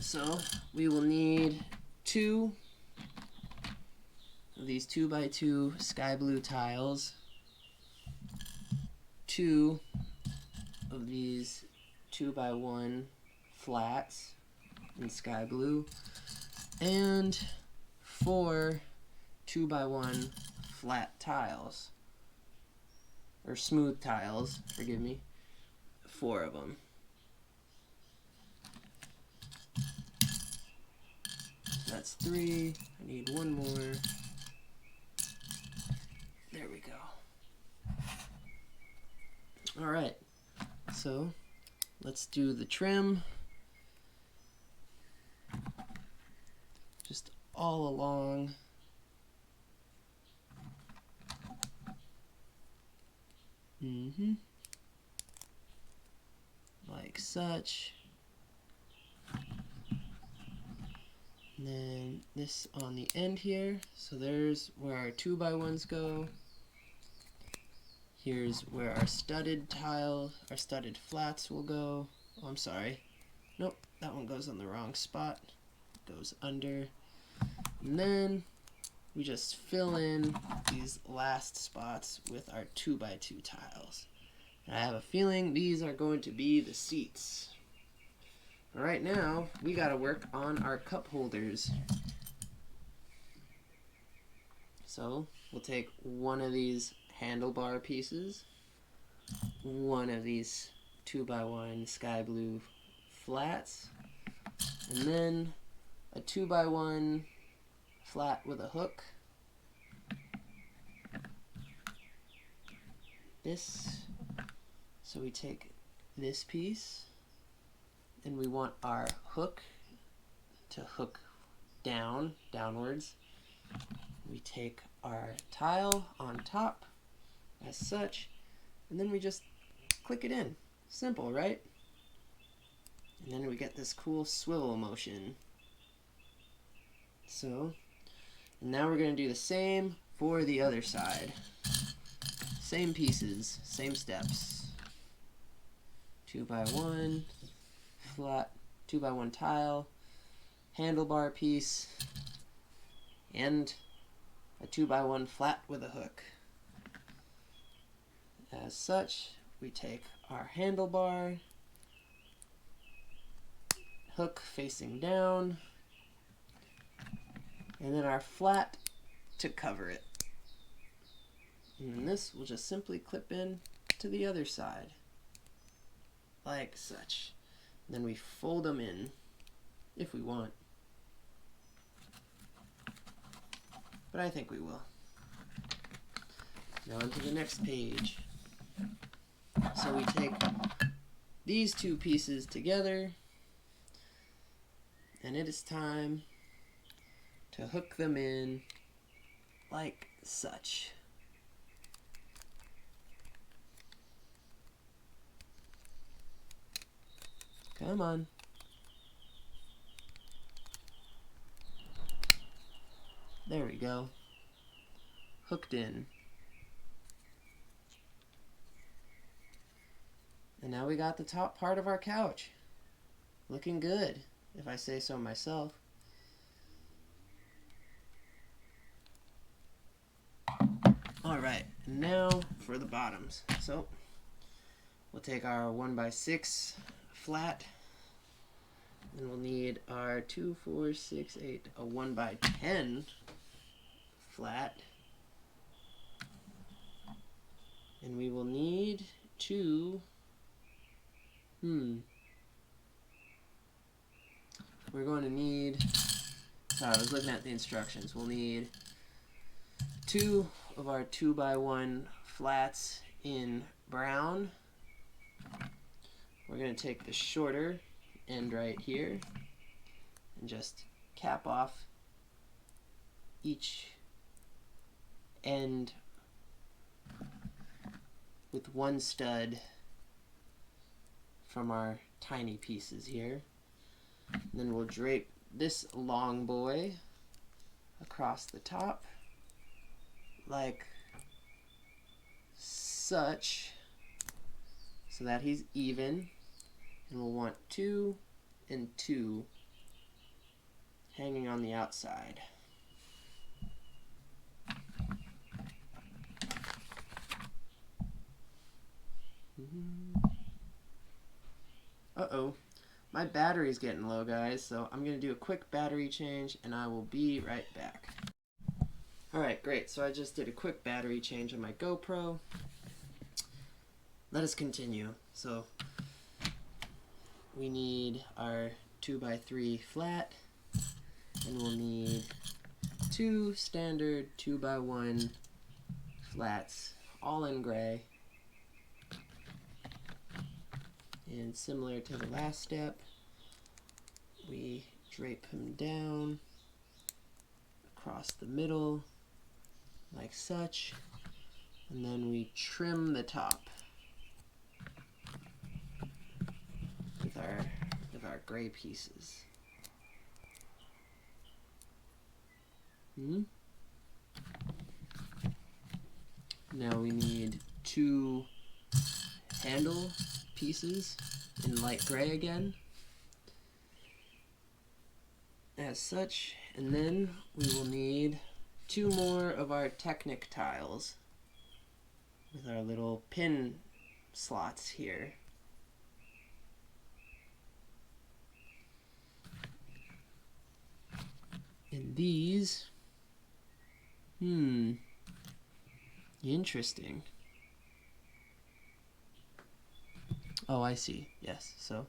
So we will need 2 of these 2x2 sky blue tiles, 2 of these 2x1 flats in sky blue, and 4 2x1 flat tiles, or smooth tiles, forgive me, 4 of them. That's 3, I need 1 more. There we go. Alright, so let's do the trim. Just all along. Like such. And then this on the end here. So there's where our 2x1s go. Here's where our studded tile, our studded flats will go. Oh, I'm sorry. Nope, that one goes on the wrong spot. It goes under. And then we just fill in these last spots with our 2x2 tiles. And I have a feeling these are going to be the seats. But right now, we gotta work on our cup holders. So we'll take one of these handlebar pieces, one of these 2x1 sky blue flats, and then a 2x1 flat with a hook. This, so we take this piece, and we want our hook to hook downwards. We take our tile on top, as such, and then we just click it in. Simple, right? And then we get this cool swivel motion. So, and now we're going to do the same for the other side. Same pieces, same steps. 2x1 flat, 2x1 tile, handlebar piece, and a 2x1 flat with a hook. As such, we take our handlebar, hook facing down, and then our flat to cover it. And this will just simply clip in to the other side, like such. And then we fold them in, if we want. But I think we will. Now onto the next page. So we take these 2 pieces together, and it is time to hook them in like such. Come on. There we go. Hooked in. And now we got the top part of our couch. Looking good, if I say so myself. Alright, now for the bottoms. So, we'll take our 1x6 flat. And we'll need our 2, 4, 6, 8, a 1x10 flat. And we will need to, we're going to need, sorry, I was looking at the instructions. We'll need 2 of our 2x1 flats in brown. We're going to take the shorter end right here and just cap off each end with one stud from our tiny pieces here. And then we'll drape this long boy across the top like such, so that he's even. And we'll want 2 and 2 hanging on the outside. Uh-oh, my battery's getting low, guys, so I'm going to do a quick battery change and I will be right back. Alright, great, so I just did a quick battery change on my GoPro. Let us continue. So, we need our 2x3 flat, and we'll need 2 standard 2x1 flats, all in gray. And similar to the last step, we drape him down across the middle like such, and then we trim the top with our gray pieces. Now we need 2 handle pieces in light gray again, as such, and then we will need 2 more of our Technic tiles with our little pin slots here. And these, interesting. Oh, I see. Yes, so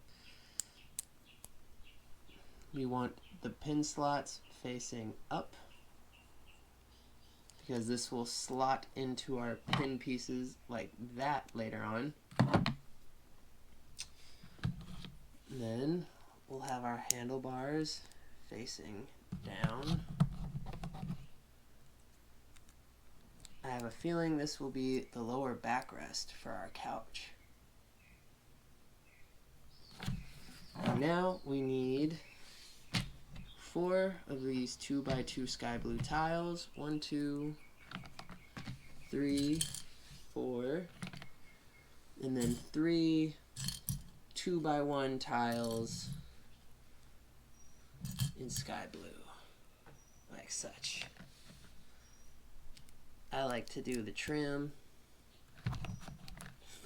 we want the pin slots facing up, because this will slot into our pin pieces like that later on. And then we'll have our handlebars facing down. I have a feeling this will be the lower backrest for our couch. And now we need 4 of these 2x2 sky blue tiles. 1, 2, 3, 4, and then 3 2x1 tiles in sky blue, like such. I like to do the trim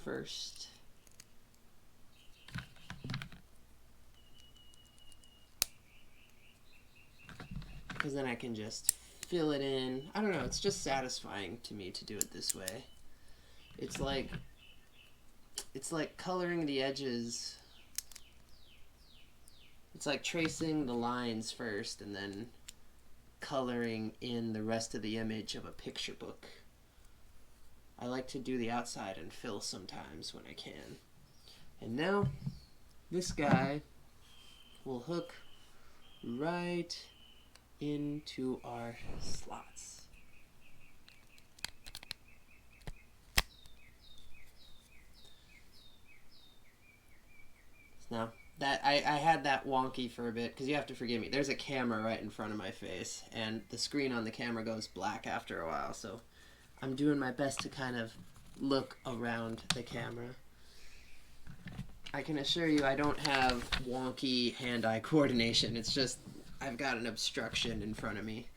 first. Because then I can just fill it in. I don't know, it's just satisfying to me to do it this way. It's like coloring the edges. It's like tracing the lines first and then coloring in the rest of the image of a picture book. I like to do the outside and fill sometimes when I can. And now this guy will hook right into our slots. Now that I had that wonky for a bit, because you have to forgive me. There's a camera right in front of my face, and the screen on the camera goes black after a while, so I'm doing my best to kind of look around the camera. I can assure you I don't have wonky hand-eye coordination. It's just I've got an obstruction in front of me.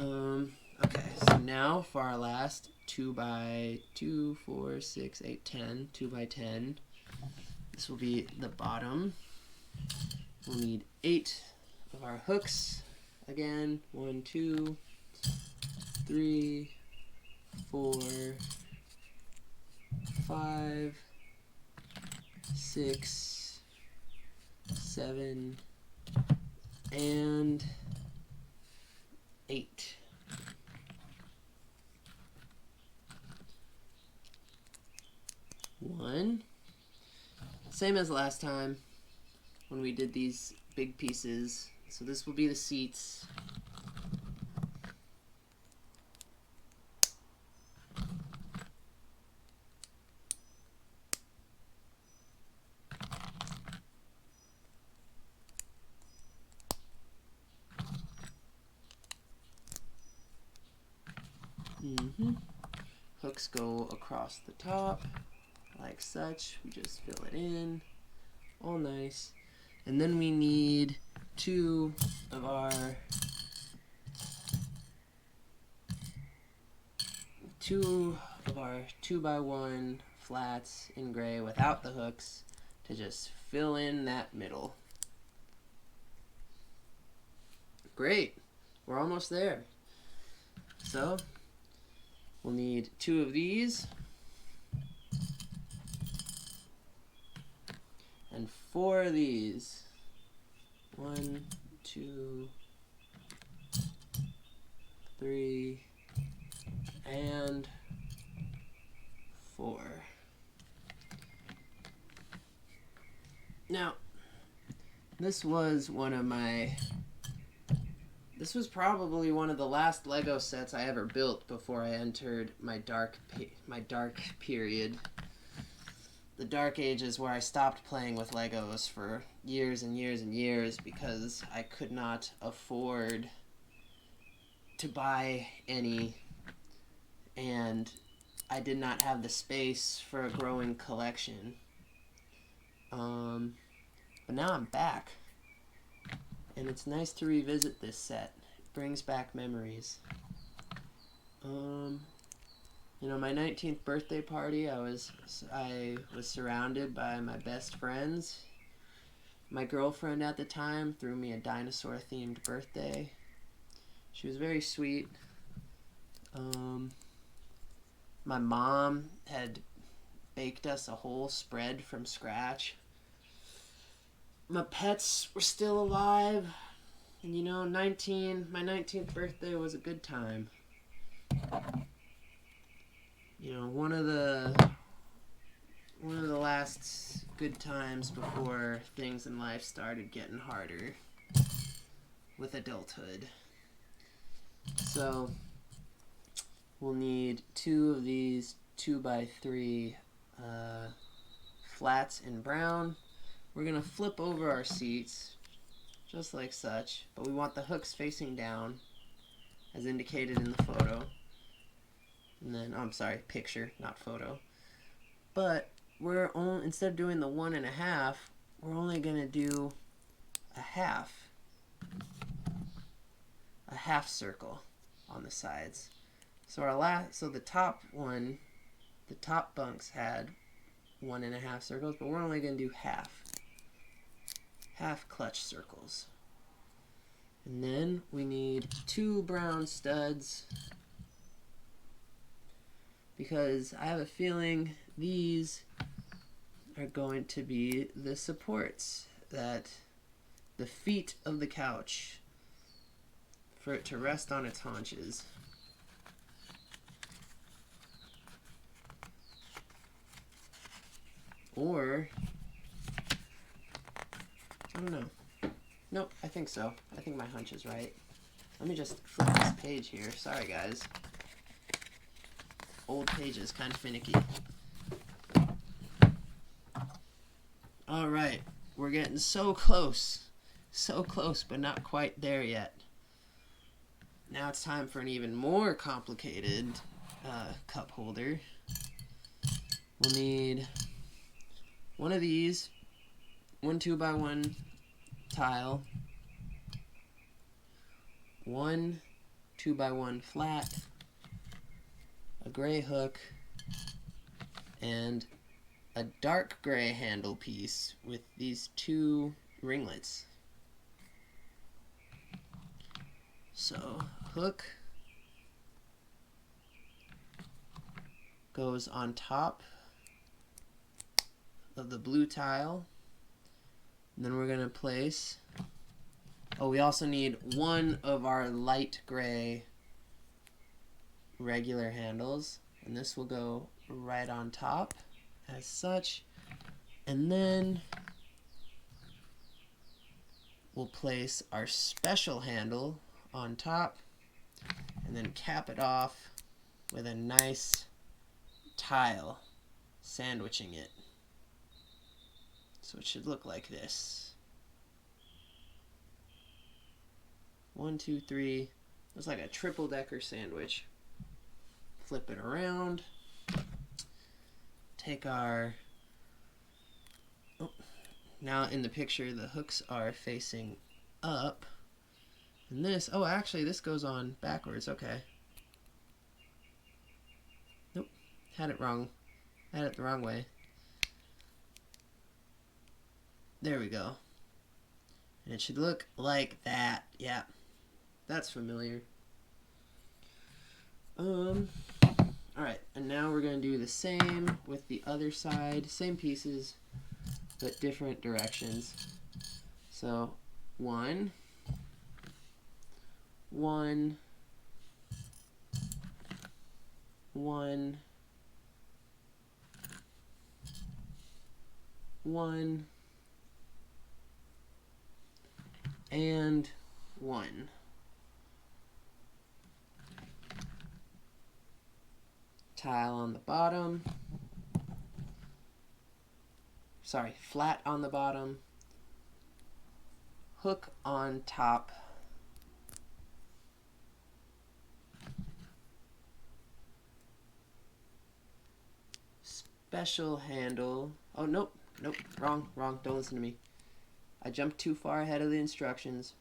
Okay, so now for our last 2 by 2, 4, 6, 8, 10, 2 by 10. This will be the bottom. We'll need 8 of our hooks. Again, 1, 2, 3, 4, 5, 6, 7, and 8. One. Same as last time when we did these big pieces. So this will be the seats. Hooks go across the top like such. We just fill it in, all nice. And then we need 2 of our 2 by 1 flats in gray without the hooks to just fill in that middle. Great, we're almost there. So we'll need 2 of these and 4 of these. 1, 2, 3, and 4. Now, this was probably one of the last Lego sets I ever built before I entered my dark period. The dark ages where I stopped playing with Legos for years and years and years because I could not afford to buy any, and I did not have the space for a growing collection. But now I'm back, and it's nice to revisit this set. It brings back memories. You know, my 19th birthday party, I was surrounded by my best friends. My girlfriend at the time threw me a dinosaur-themed birthday. She was very sweet. My mom had baked us a whole spread from scratch. My pets were still alive. And you know, my 19th birthday was a good time. You know, one of the last good times before things in life started getting harder with adulthood. So we'll need 2 of these 2 by 3 flats in brown. We're gonna flip over our seats just like such, but we want the hooks facing down as indicated in the photo. And then, I'm sorry, picture, not photo. But instead of doing the 1 1/2, we're only gonna do a half circle on the sides. So the top bunks had 1 1/2 circles, but we're only gonna do half clutch circles. And then we need 2 brown studs, because I have a feeling these are going to be the supports, that the feet of the couch, for it to rest on its haunches. Or, I don't know. Nope, I think so. I think my hunch is right. Let me just flip this page here. Sorry, guys. Old pages, kind of finicky. Alright, we're getting so close. So close, but not quite there yet. Now it's time for an even more complicated cup holder. We'll need one of these, 1 2x1 tile, 1 2x1 flat, a gray hook, and a dark gray handle piece with these 2 ringlets. So, hook goes on top of the blue tile. And then we're going to place, oh, we also need one of our light gray regular handles. And this will go right on top as such. And then we'll place our special handle on top and then cap it off with a nice tile sandwiching it. So it should look like this. 1 2 3. It's like a triple-decker sandwich. Flip it around. Take our, oh, now in the picture the hooks are facing up. And this, oh, actually this goes on backwards. Okay. Nope. Had it wrong. Had it the wrong way. There we go. And it should look like that. Yeah. That's familiar. Alright, and now we're going to do the same with the other side. Same pieces, but different directions. So, 1, 1, 1, 1, and 1. Tile on the bottom. Sorry, flat on the bottom. Hook on top. Special handle. Oh, nope. Nope. Wrong. Wrong. Don't listen to me. I jumped too far ahead of the instructions.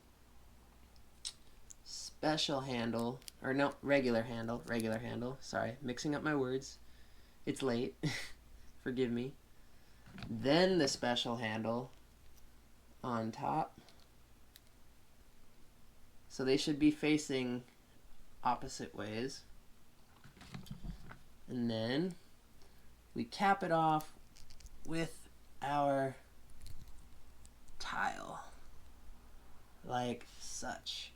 Special handle. Or no, regular handle. Regular handle. Sorry. Mixing up my words. It's late. Forgive me. Then the special handle on top. So they should be facing opposite ways. And then we cap it off with our tile. Like such.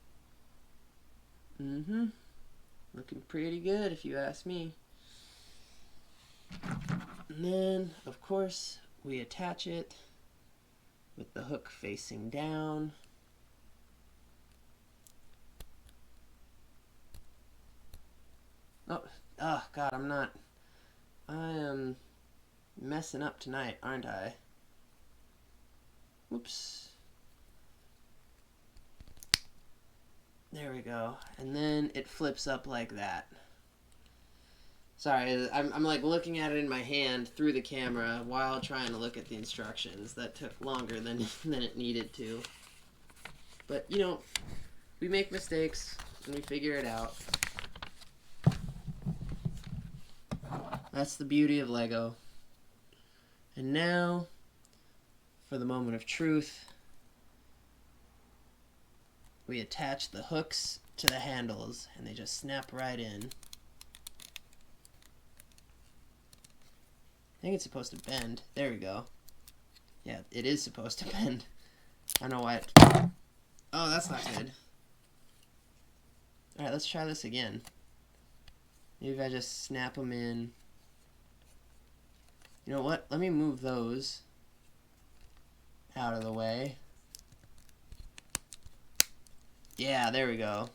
Looking pretty good if you ask me. And then, of course, we attach it with the hook facing down. Oh, God, I am messing up tonight, aren't I? Whoops. There we go. And then it flips up like that. Sorry, I'm like looking at it in my hand through the camera while trying to look at the instructions. That took longer than it needed to. But, you know, we make mistakes and we figure it out. That's the beauty of Lego. And now, for the moment of truth, we attach the hooks to the handles and they just snap right in. I think it's supposed to bend. There we go. Yeah, it is supposed to bend. I don't know why it... Oh, that's not good. Alright, let's try this again. Maybe if I just snap them in. You know what? Let me move those out of the way. Yeah, there we go.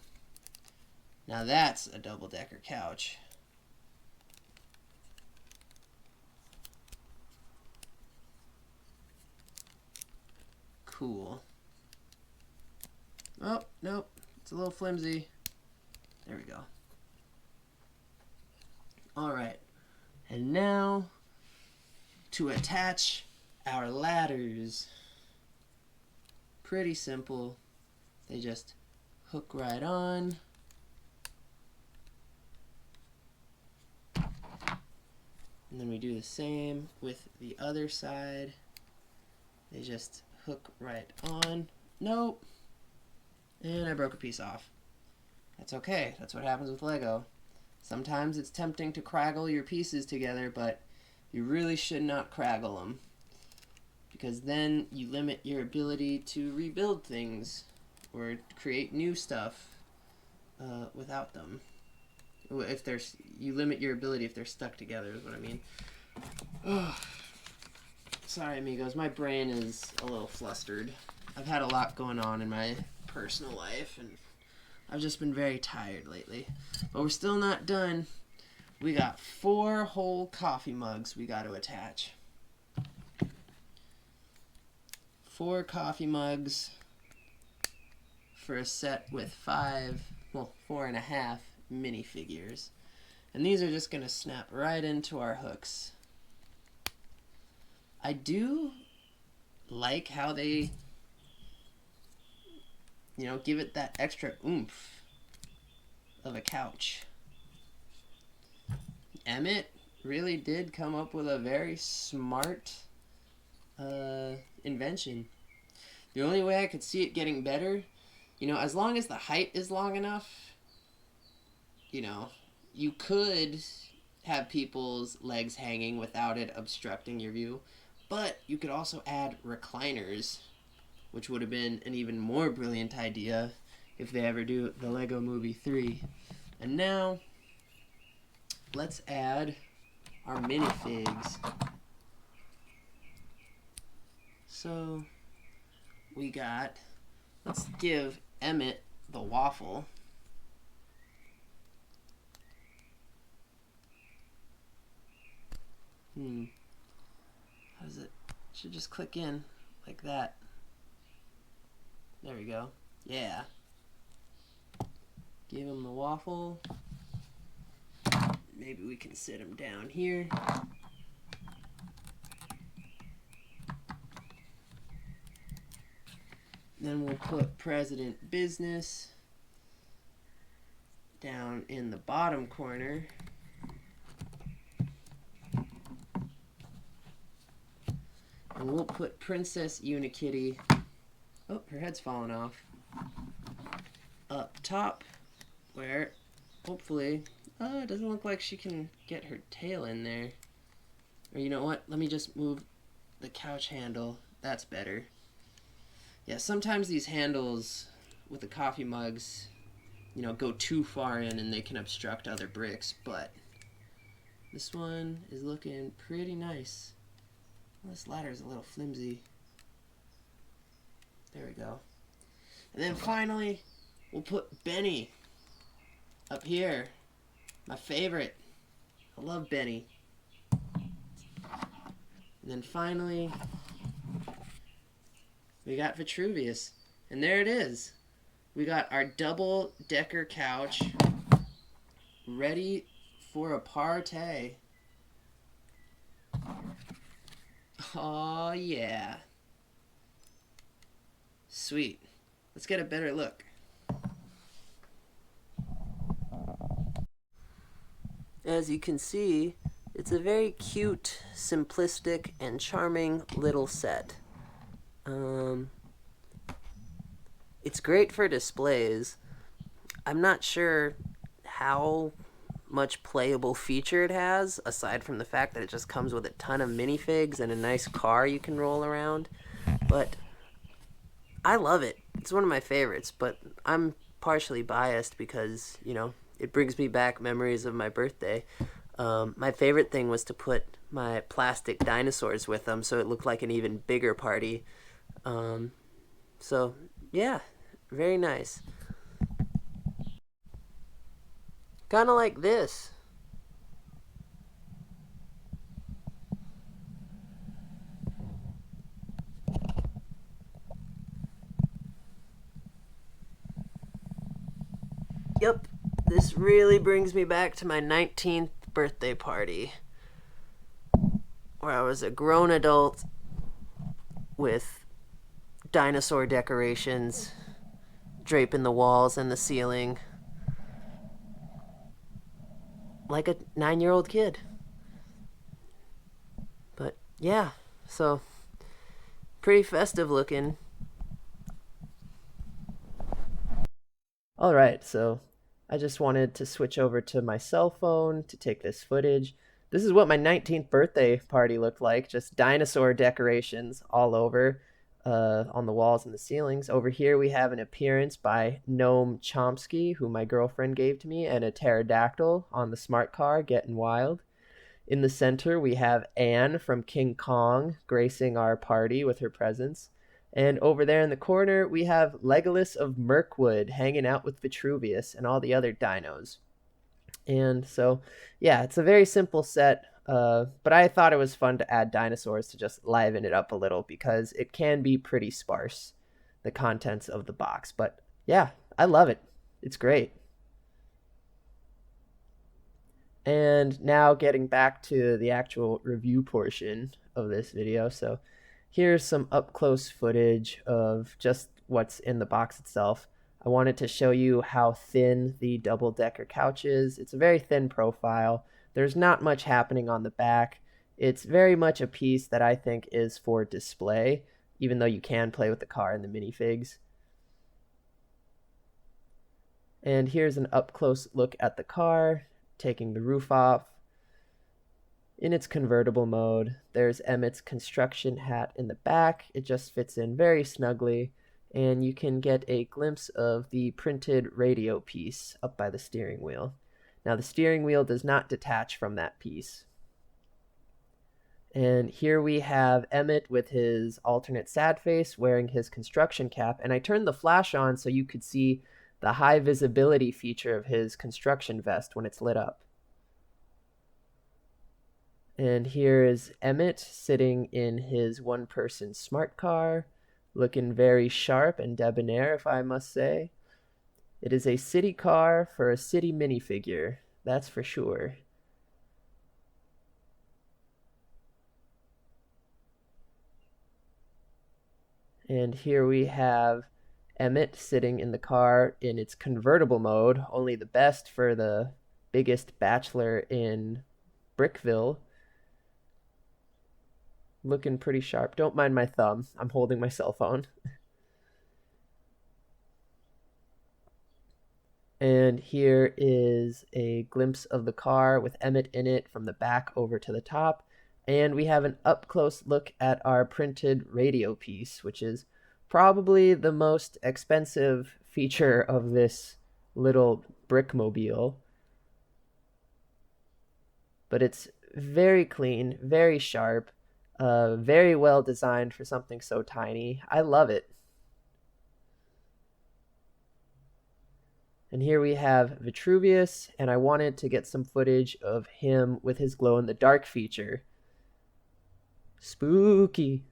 Now that's a double-decker couch. cool. Oh, nope. It's a little flimsy. There we go. Alright. And now, to attach our ladders. Pretty simple. They just hook right on. And then we do the same with the other side. They just hook right on. Nope. And I broke a piece off. That's okay. That's what happens with Lego. Sometimes it's tempting to craggle your pieces together, but you really should not craggle them, because then you limit your ability to rebuild things or create new stuff without them. If there's, you limit your ability if they're stuck together, is what I mean. Oh. Sorry, amigos, my brain is a little flustered. I've had a lot going on in my personal life, and I've just been very tired lately. But we're still not done. We got 4 whole coffee mugs we got to attach. 4 coffee mugs for a set with 4.5 minifigures. And these are just going to snap right into our hooks. I do like how they, you know, give it that extra oomph of a couch. Emmet really did come up with a very smart invention. The only way I could see it getting better, you know, as long as the height is long enough, you know, you could have people's legs hanging without it obstructing your view. But you could also add recliners, which would have been an even more brilliant idea if they ever do the Lego Movie 3. And now, let's add our minifigs. So, we got, let's give Emmet the waffle. How does it? Should just click in like that. There we go. Yeah. Give him the waffle. Maybe we can sit him down here. Then we'll put President Business down in the bottom corner. And we'll put Princess Unikitty, oh, her head's falling off, up top, where, hopefully, it doesn't look like she can get her tail in there. Or you know what, let me just move the couch handle, that's better. Yeah, sometimes these handles with the coffee mugs, you know, go too far in and they can obstruct other bricks, but this one is looking pretty nice. This ladder is a little flimsy. There we go. And then finally, we'll put Benny up here. My favorite. I love Benny. And then finally, we got Vitruvius. And there it is. We got our double-decker couch ready for a party. Oh yeah. Sweet. Let's get a better look. As you can see, it's a very cute, simplistic, and charming little set. It's great for displays. I'm not sure how much playable feature it has, aside from the fact that it just comes with a ton of minifigs and a nice car you can roll around. But I love it. It's one of my favorites, but I'm partially biased because, you know, it brings me back memories of my birthday. My favorite thing was to put my plastic dinosaurs with them so it looked like an even bigger party. So, yeah, very nice. Kind of like this. Yep, this really brings me back to my 19th birthday party, where I was a grown adult with dinosaur decorations draping the walls and the ceiling like a 9-year-old kid. But yeah, so pretty festive looking. Alright, so I just wanted to switch over to my cell phone to take this footage. This is what my 19th birthday party looked like, just dinosaur decorations all over on the walls and the ceilings. Over here we have an appearance by Noam Chomsky, who my girlfriend gave to me, and a pterodactyl on the smart car getting wild. In the center we have Anne from King Kong gracing our party with her presence. And over there in the corner, we have Legolas of Mirkwood hanging out with Vitruvius and all the other dinos. And so, yeah, it's a very simple set, but I thought it was fun to add dinosaurs to just liven it up a little because it can be pretty sparse, the contents of the box. But yeah, I love it. It's great. And now getting back to the actual review portion of this video. So here's some up-close footage of just what's in the box itself. I wanted to show you how thin the double-decker couch is. It's a very thin profile. There's not much happening on the back. It's very much a piece that I think is for display, even though you can play with the car in the minifigs. And here's an up-close look at the car, taking the roof off. In its convertible mode, there's Emmet's construction hat in the back. It just fits in very snugly, and you can get a glimpse of the printed radio piece up by the steering wheel. Now, the steering wheel does not detach from that piece. And here we have Emmet with his alternate sad face wearing his construction cap, and I turned the flash on so you could see the high visibility feature of his construction vest when it's lit up. And here is Emmet sitting in his one-person smart car, looking very sharp and debonair, if I must say. It is a city car for a city minifigure, that's for sure. And here we have Emmet sitting in the car in its convertible mode, only the best for the biggest bachelor in Brickville. Looking pretty sharp. Don't mind my thumb. I'm holding my cell phone. And here is a glimpse of the car with Emmet in it from the back over to the top. And we have an up-close look at our printed radio piece, which is probably the most expensive feature of this little brickmobile. But it's very clean, very sharp. Very well designed for something so tiny. I love it. And here we have Vitruvius, and I wanted to get some footage of him with his glow-in-the-dark feature. Spooky.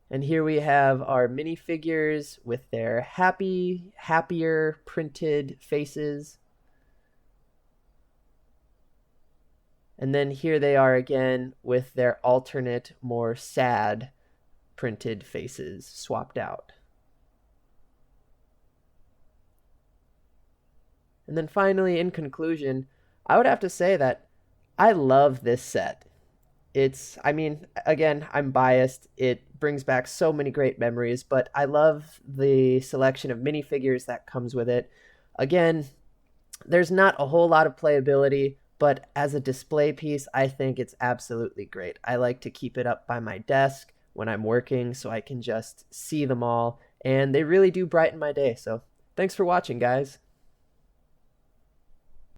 And here we have our minifigures with their happier printed faces. And then here they are again with their alternate, more sad printed faces swapped out. And then finally, in conclusion, I would have to say that I love this set. Again, I'm biased. It brings back so many great memories, but I love the selection of minifigures that comes with it. Again, there's not a whole lot of playability, but as a display piece, I think it's absolutely great. I like to keep it up by my desk when I'm working so I can just see them all, and they really do brighten my day. So thanks for watching, guys.